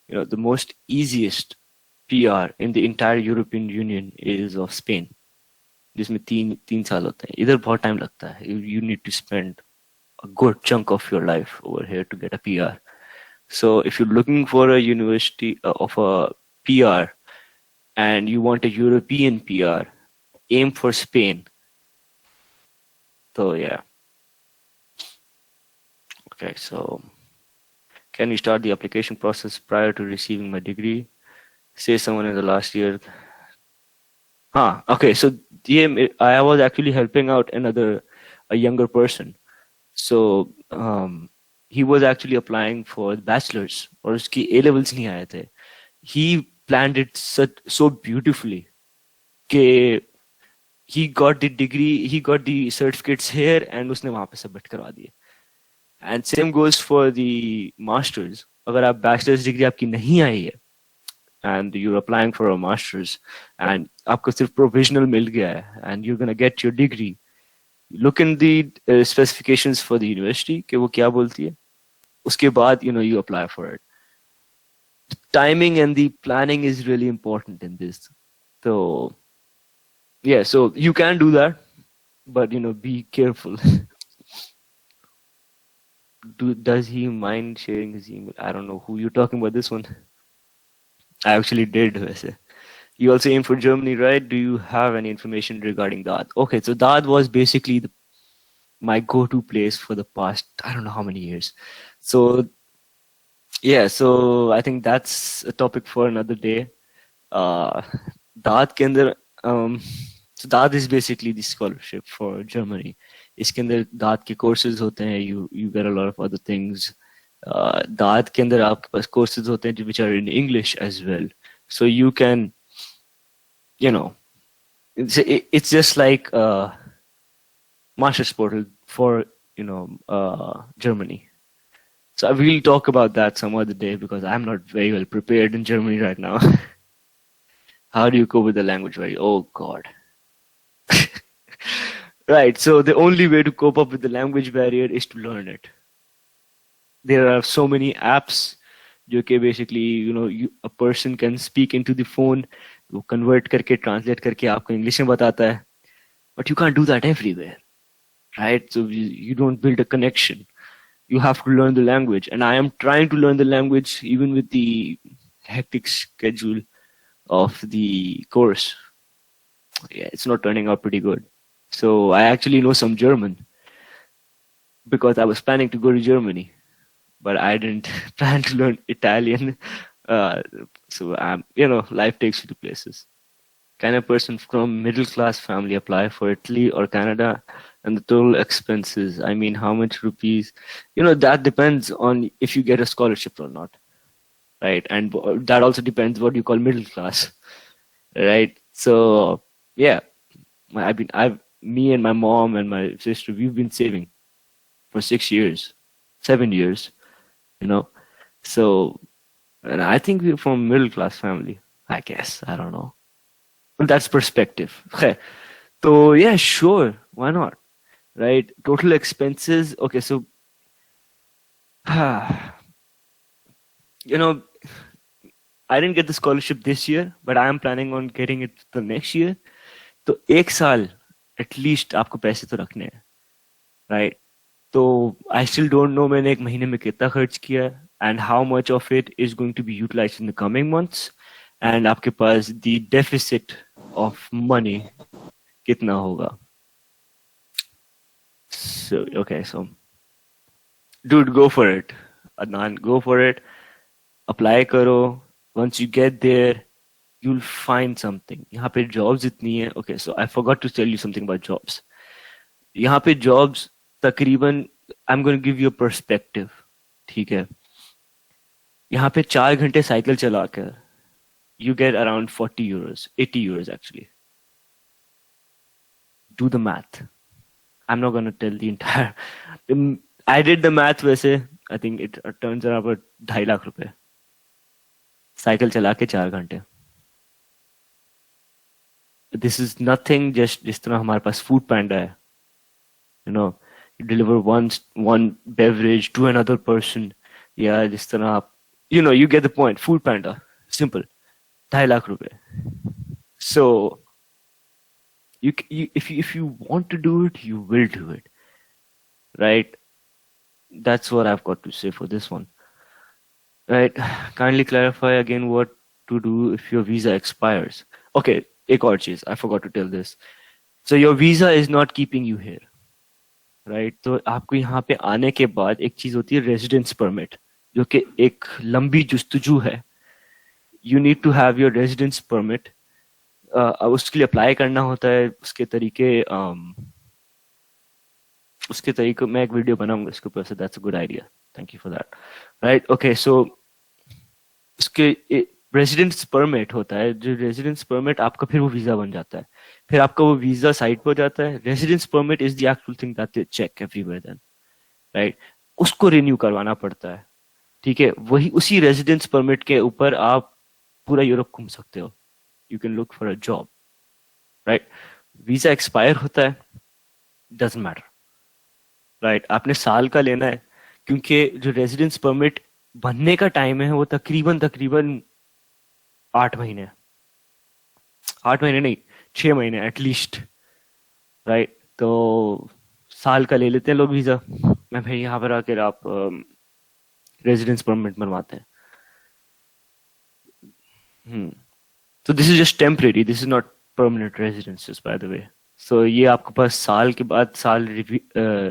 The most easiest PR in the entire European Union is of Spain, जिसमें तीन साल होते हैं. इधर बहुत time लगता है. You need to spend a good chunk of your life over here to get a PR. So if you're looking for a university of a PR and you want a European PR, aim for Spain. So yeah. Okay, so can you start the application process prior to receiving my degree? Say someone in the last year. Okay, so I was actually helping out a younger person. So he was actually applying for bachelor's, और उसकी A levels नहीं आए थे. He planned it so beautifully कि he got the degree, he got the certificates here, and उसने वहाँ पे submit करवा दिए. And same goes for the masters. अगर आप bachelor's degree आपकी नहीं आई है and you're applying for a master's and आपको सिर्फ provisional मिल गया है and you're gonna get your degree, look in the specifications for the university कि वो क्या बोलती है. उसके बाद you apply for it. The timing and the planning is really important in this. So yeah, so you can do that, but be careful. Does he mind sharing his email? I don't know who you're talking about this one. I actually did. You also aim for Germany, right? Do you have any information regarding that? Okay, so that was basically my go-to place for the past, I don't know how many years. So yeah, so I think that's a topic for another day. दाद के अंदर so दाद is basically the scholarship for Germany. इसके अंदर दाद के courses होते हैं. You get a lot of other things. दाद के अंदर आपके पास courses होते हैं which are in English as well. So you can, it's just like master's portal for Germany. So we'll talk about that some other day because I'm not very well prepared in Germany right now. How do you cope with the language barrier? Oh God. Right. So the only way to cope up with the language barrier is to learn it. There are so many apps जो कि basically a person can speak into the phone, वो convert करके translate करके आपको English में बताता है. But you can't do that everywhere, right? So you don't build a connection. You have to learn the language, and I am trying to learn the language even with the hectic schedule of the course. Yeah, it's not turning out pretty good. So I actually know some German because I was planning to go to Germany, but I didn't plan to learn Italian. So life takes you to places. Can a person from middle class family apply for Italy or Canada? And the total expenses, I mean, how much rupees? That depends on if you get a scholarship or not, right? And that also depends what you call middle class, right? So yeah, me and my mom and my sister, we've been saving for 6 years. 7 years, you know. So, and I think we're from middle class family, I guess. I don't know. But that's perspective. Okay. So yeah, sure. Why not? Right? Total expenses. Okay, so you know, I didn't get the scholarship this year, but I am planning on getting it the next year. तो एक साल at least आपको पैसे तो रखने हैं, right? तो I still don't know मैंने एक महीने में कितना खर्च किया है and how much of it is going to be utilized in the coming months, and आपके पास the deficit of money कितना होगा. So okay, so dude, go for it. Adnan, go for it. Apply करो. Once you get there, you'll find something. यहाँ पे jobs इतनी है. Okay, so I forgot to tell you something about jobs. यहाँ पे jobs तकरीबन, I'm going to give you a perspective. ठीक है. यहाँ पे 4 घंटे साइकिल चलाकर you get around 40 euros, 80 euros actually. Do the math. I'm not going to tell the entire. I did the math वैसे. I think it turns around about 2.5 lakh रुपए. Cycle चला के 4 घंटे. This is nothing, just जिस तरह हमारे पास food panda है. You know, you deliver one beverage to another person. Yeah, जिस तरह आप, you know, you get the point. Food panda, simple. 2.5 lakh रुपए. So, if you want to do it, you will do it, right? That's what I've got to say for this one. Right? Kindly clarify again what to do if your visa expires. Okay, एक और चीज, I forgot to tell this. So your visa is not keeping you here, right? तो आपको यहाँ पे आने के बाद एक चीज होती है residence permit, जो कि एक लंबी जुस्तजू है. You need to have your residence permit. उसके लिए अप्लाई करना होता है. उसके तरीके मैं एक वीडियो बनाऊंगा इसके ऊपर से. That's a good idea. Thank you for that. Right? Okay, so उसके रेजिडेंस परमिट होता है. जो रेजिडेंस परमिट आपका फिर वो वीजा बन जाता है. फिर आपका वो वीजा साइट पर जाता है. Residence permit is the actual thing that they check everywhere then, right? उसको रिन्यू करवाना पड़ता है. ठीक है, वही उसी रेजिडेंस परमिट के ऊपर आप पूरा यूरोप घूम सकते हो. You can look for a job, right? Visa expire होता है, डजंट मैटर, राइट? आपने साल का लेना है, क्योंकि जो रेजिडेंस परमिट बनने का टाइम है वो तकरीबन 8 महीने. 8 महीने नहीं, 6 महीने एटलीस्ट, राइट? तो साल का ले लेते हैं लोग वीजा. मैं भाई यहाँ पर आकर आप रेजिडेंस परमिट बनवाते हैं. So this is just temporary. This is not permanent residences, by the way. So ये आपके पास साल के बाद साल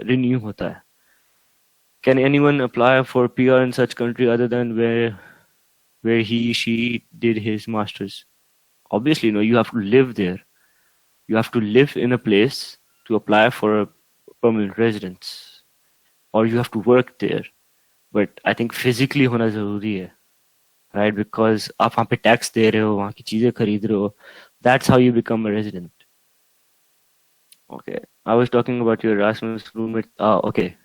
renew होता है. Can anyone apply for PR in such country other than where she did his masters? Obviously, no. You have to live there. You have to live in a place to apply for a permanent residence, or you have to work there. But I think physically होना जरूरी है, right? Because आप वहाँ पे tax दे रहे हो, वहाँ की चीजें खरीद रहे हो. That's how you become a resident. Okay, I was talking about your Erasmus roommate. Okay.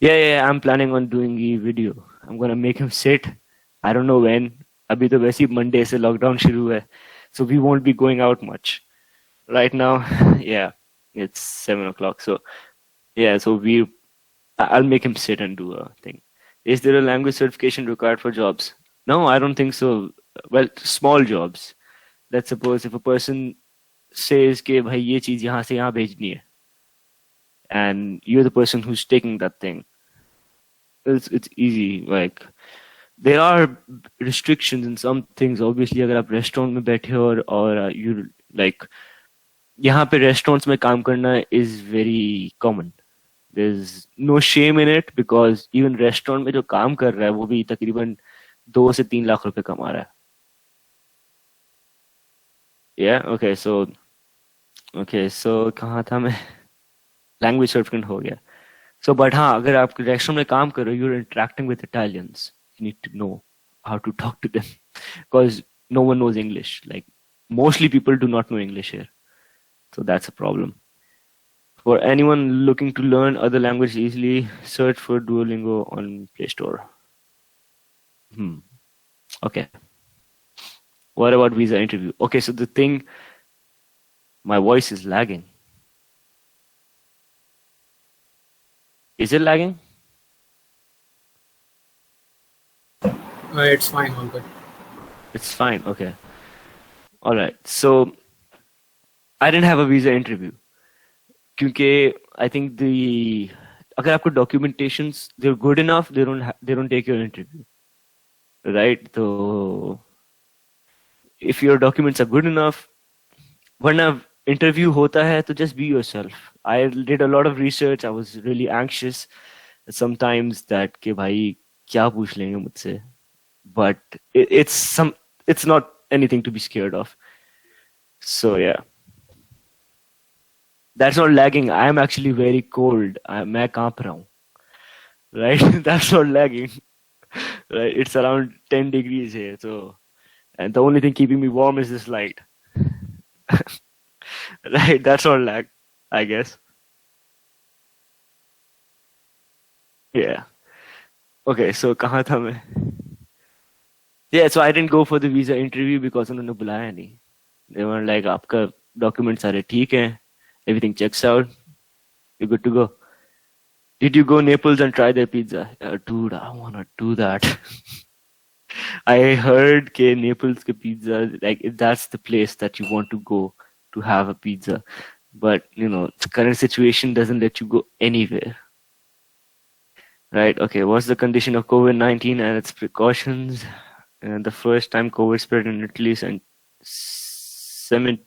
Yeah, I'm planning on doing a video. I'm gonna make him sit. I don't know when. अभी तो वैसे ही Monday से lockdown शुरू है, so we won't be going out much. Right now, yeah, it's 7 o'clock. So yeah, so I'll make him sit and do a thing. Is there a language certification required for jobs? No, I don't think so. Well, small jobs. Let's suppose if a person says कि भाई ये चीज यहाँ से यहाँ भेजनी है, and you're the person who's taking that thing, it's easy. Like, there are restrictions in some things. Obviously, अगर आप restaurant में बैठे हो और you like, यहाँ पे restaurants में काम करना is very common. There's no shame in it, because even restaurant में जो काम कर रहा है वो भी तकरीबन 2 से 3 लाख रुपए कमा रहा है. Yeah, okay, so कहाँ था मैं? Language certificate हो गया. So, but हाँ, अगर आप restaurant में काम कर रहे हो, you're interacting with Italians. You need to know how to talk to them, because no one knows English. Like, mostly people do not know English here. So that's a problem. For anyone looking to learn other languages easily, search for Duolingo on Play Store. Okay. What about visa interview? Okay, so the thing, my voice is lagging. Is it lagging? It's fine, all good. It's fine. Okay. All right. So I didn't have a visa interview. क्योंकि I think अगर आपको documentations they're good enough, they don't take your interview, right? So if your documents are good enough, वरना interview होता है तो just be yourself. I did a lot of research. I was really anxious sometimes that कि भाई क्या पूछ लेंगे मुझसे, but it's not anything to be scared of. So yeah. That's not lagging. I am actually very cold. मैं कांप रहा हूँ. Right? That's not lagging. Right? It's around 10 degrees here. So, and the only thing keeping me warm is this light. Right? That's not lag, I guess. Yeah. Okay. So कहाँ था मैं? Yeah. So I didn't go for the visa interview because उन्होंने बुलाया नहीं. They were like, आपका documents सारे ठीक हैं. Everything checks out. You're good to go. Did you go Naples and try their pizza? Dude, I want to do that. I heard that Naples pizza, like that's the place that you want to go to have a pizza. But, the current situation doesn't let you go anywhere. Right? Okay, what's the condition of COVID-19 and its precautions? And the first time COVID spread in Italy and cemeteries.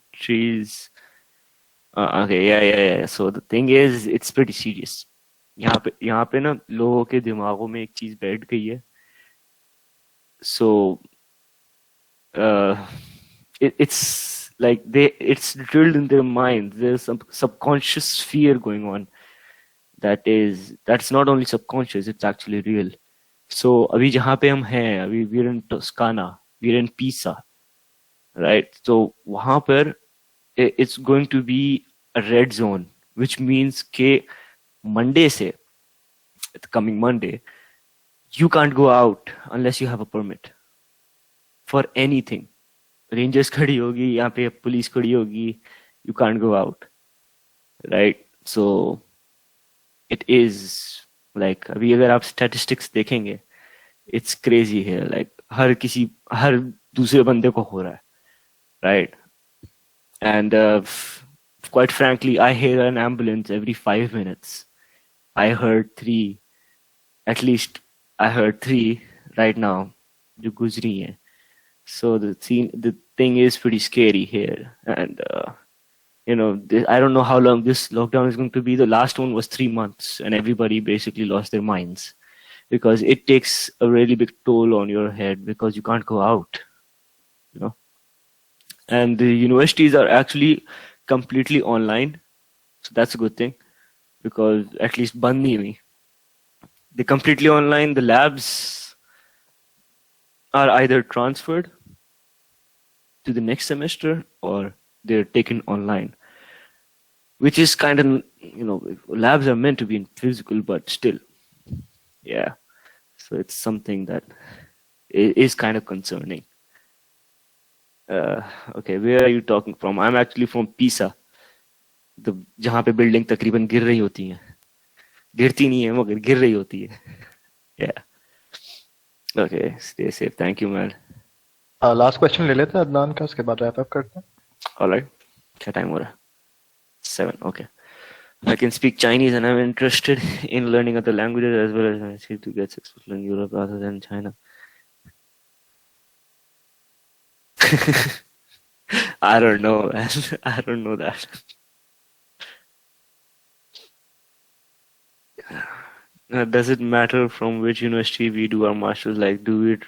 Okay, yeah. So the thing is, it's pretty serious. यहाँ पे ना लोगों के दिमागों में एक चीज बैठ गई है. So it's like it's drilled in their minds. There's some subconscious fear going on. That's not only subconscious, it's actually real. So अभी जहाँ पे हम हैं, अभी we're in Toscana, we're in Pisa, right? So वहाँ पर it's going to be a red zone, which means कि Monday से, coming Monday, you can't go out unless you have a permit for anything. Rangers खड़ी होगी, यहाँ पे police खड़ी होगी, you can't go out, right? So it is like, अभी अगर आप statistics देखेंगे, it's crazy here. Like हर दूसरे बंदे को हो रहा है, right? And quite frankly, I hear an ambulance every 5 minutes. I heard 3, at least I heard 3 right now, जो गुजरी हैं. So the thing is pretty scary here. And, I don't know how long this lockdown is going to be. The last one was 3 months and everybody basically lost their minds because it takes a really big toll on your head because you can't go out, And the universities are actually completely online. So that's a good thing because at least band nahi hui. They're completely online. The labs are either transferred to the next semester or they're taken online, which is kind of, labs are meant to be in physical, but still, yeah. So it's something that is kind of concerning. Okay, where are you talking from? I'm actually from Pisa, जहाँ पे building तकरीबन गिर रही होती हैं. गिरती नहीं है मगर गिर रही होती है. Yeah. Okay, stay safe. Thank you, man. Last question ले लेते हैं अदनान का, उसके बाद wrap up करते हैं. All right. क्या time हो रहा है? 7. Okay. I can speak Chinese and I'm interested in learning other languages as well as I seek to get successful in Europe rather than China. I don't know, man. I don't know that. Does it matter from which university we do our masters? Like, do it?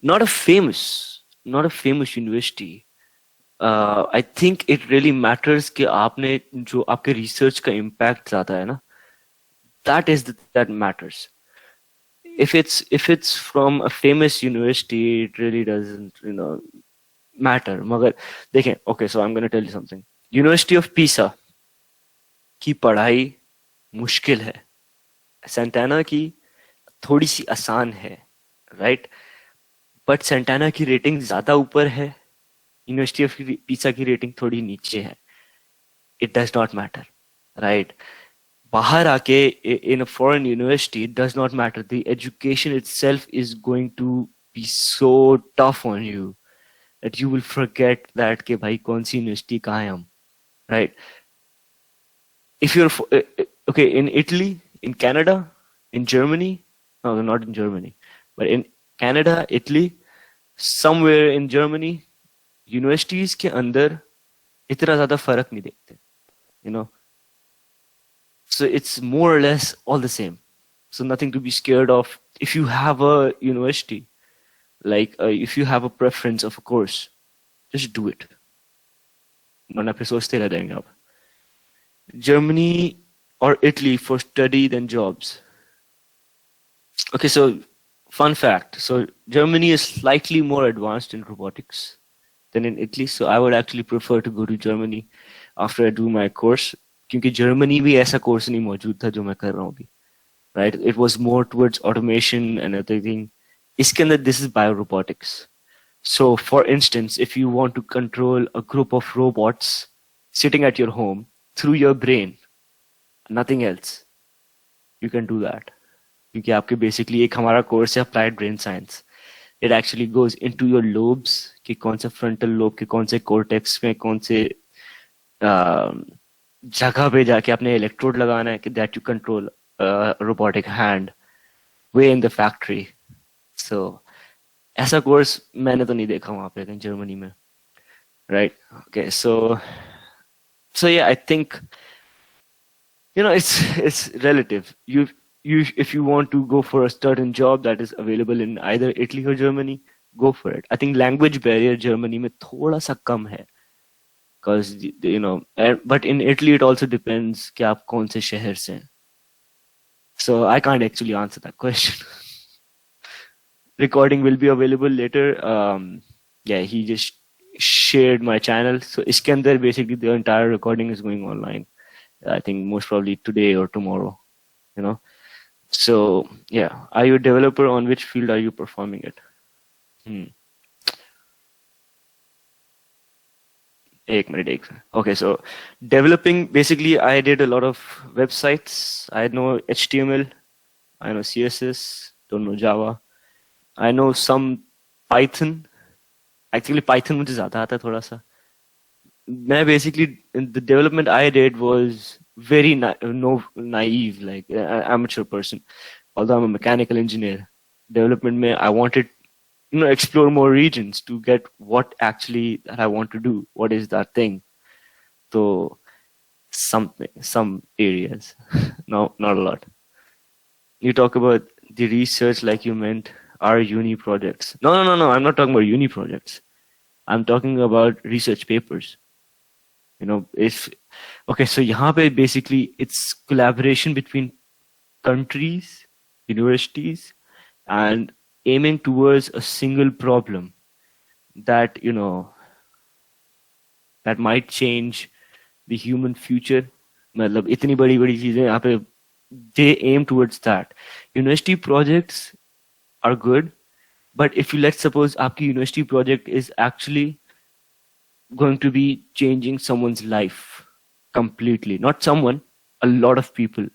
Not a famous university. I think it really matters कि आपने जो आपके research का impact ज़्यादा है ना, that matters. If it's from a famous university, it really doesn't, matter. मगर देखें, okay, so I'm going to tell you something. University of Pisa, की पढ़ाई मुश्किल है, सेंटाना की थोड़ी सी आसान है, राइट? बट सेंटाना की रेटिंग ज्यादा ऊपर है, यूनिवर्सिटी ऑफ पिसा की रेटिंग थोड़ी नीचे है. It does not matter, right? बाहर आके in a foreign university, it does not matter. The education itself is going to be so tough on you that you will forget that कि भाई कौन सी यूनिवर्सिटी कहाँ है हम, right? If you're okay in Italy, in Canada, in Germany, no, not in Germany, but in Canada, Italy, somewhere in Germany, universities के अंदर इतना ज़्यादा फर्क नहीं देखते, you know. So it's more or less all the same. So nothing to be scared of. If you have a university, like if you have a preference of a course, just do it. वरना फिर सोचते रह जाएंगे आप. Germany or Italy for study than jobs. Okay, so fun fact. So Germany is slightly more advanced in robotics than in Italy. So I would actually prefer to go to Germany after I do my course. क्योंकि Germany भी ऐसा course नहीं मौजूद था जो मैं कर रहा हूँ अभी, right? It was more towards automation and everything. इसके अंदर this is bio robotics. So for instance, if you want to control a group of robots sitting at your home through your brain, nothing else, you can do that. क्योंकि आपके basically एक हमारा course है applied brain science. It actually goes into your lobes कि कौन से frontal lobe के कौन से कॉर्टेक्स में कौन से जगह पे जाके आपने इलेक्ट्रोड लगाना है कि that you control robotic hand way in the factory. So ऐसा कोर्स मैंने तो नहीं देखा वहां पे जर्मनी में, right? Okay, so yeah, I think, you know, it's relative. You if you want to go for a certain job that is available in either Italy or Germany, go for it. I think language barrier Germany में थोड़ा सा कम है. Because, you know, but in Italy it also depends कि आप कौन से शहर से हैं. So I can't actually answer that question. Recording will be available later. Yeah, he just shared my channel. So इसके अंदर basically the entire recording is going online. I think most probably today or tomorrow, you know. So yeah, are you a developer? On which field are you performing it? एक minute. Okay, so developing, basically I did a lot of websites. I know HTML, I know CSS, don't know Java. I know some Python. Actually Python मुझे ज़्यादा आता है थोड़ा सा. मैं basically the development I did was very naive, like amateur person. Although I'm a mechanical engineer, development में I wanted, you know, explore more regions to get what actually that I want to do. What is that thing? So some areas, no, not a lot. You talk about the research like you meant our uni projects. No. I'm not talking about uni projects. I'm talking about research papers. You know, okay, so यहाँ पे basically it's collaboration between countries, universities, and aiming towards a single problem that, you know, that might change the human future. मतलब इतनी बड़ी चीजें यहाँ पे they aim towards that. University projects are good, but if you let's suppose आपकी university project is actually going to be changing someone's life completely, not someone, a lot of people.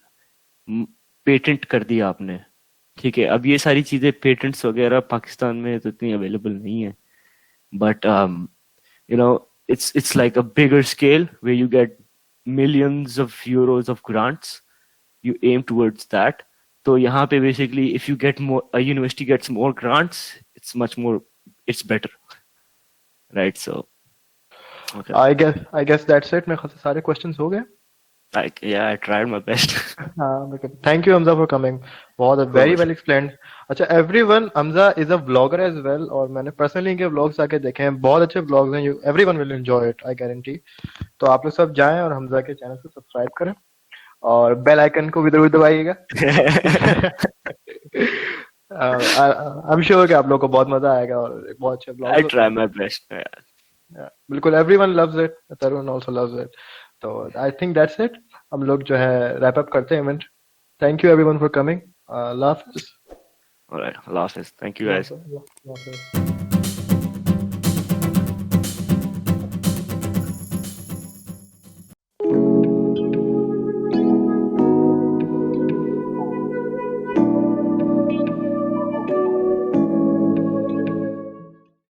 Patent कर दिया आपने, ठीक है? अब ये सारी चीजें पेटेंट्स वगैरह पाकिस्तान में तो इतनी अवेलेबल नहीं है, but you know, it's like a bigger scale where you get millions of euros of grants. You aim towards that. तो यहाँ पे basically if you get more, a university gets more grants, it's much more, it's better, right? So okay, I guess that's it. मेरे ख्याल से सारे questions हो गए. yeah, I tried my best. Thank you, Hamza, for coming. बहुत very well explained. अच्छा, everyone, Hamza is a vlogger as well, और मैंने personally इनके vlogs आके देखे हैं, बहुत अच्छे vlogs हैं. Everyone will enjoy it, I guarantee. तो आप लोग सब जाएं और हमजा के चैनल को सब्सक्राइब करें और बेल आइकन को भी जरूर दबाइएगा. I'm sure कि आप लोग को बहुत मजा आएगा और बहुत अच्छे vlogs. I try my best. Yeah, बिल्कुल, everyone loves it. Tarun also loves it. So I think that's it. हम लोग जो है रैप अप करते हैं event. Thank you everyone for coming. अल्लाह हाफिज़. All right, last is thank you guys. अल्लाह हाफिज़.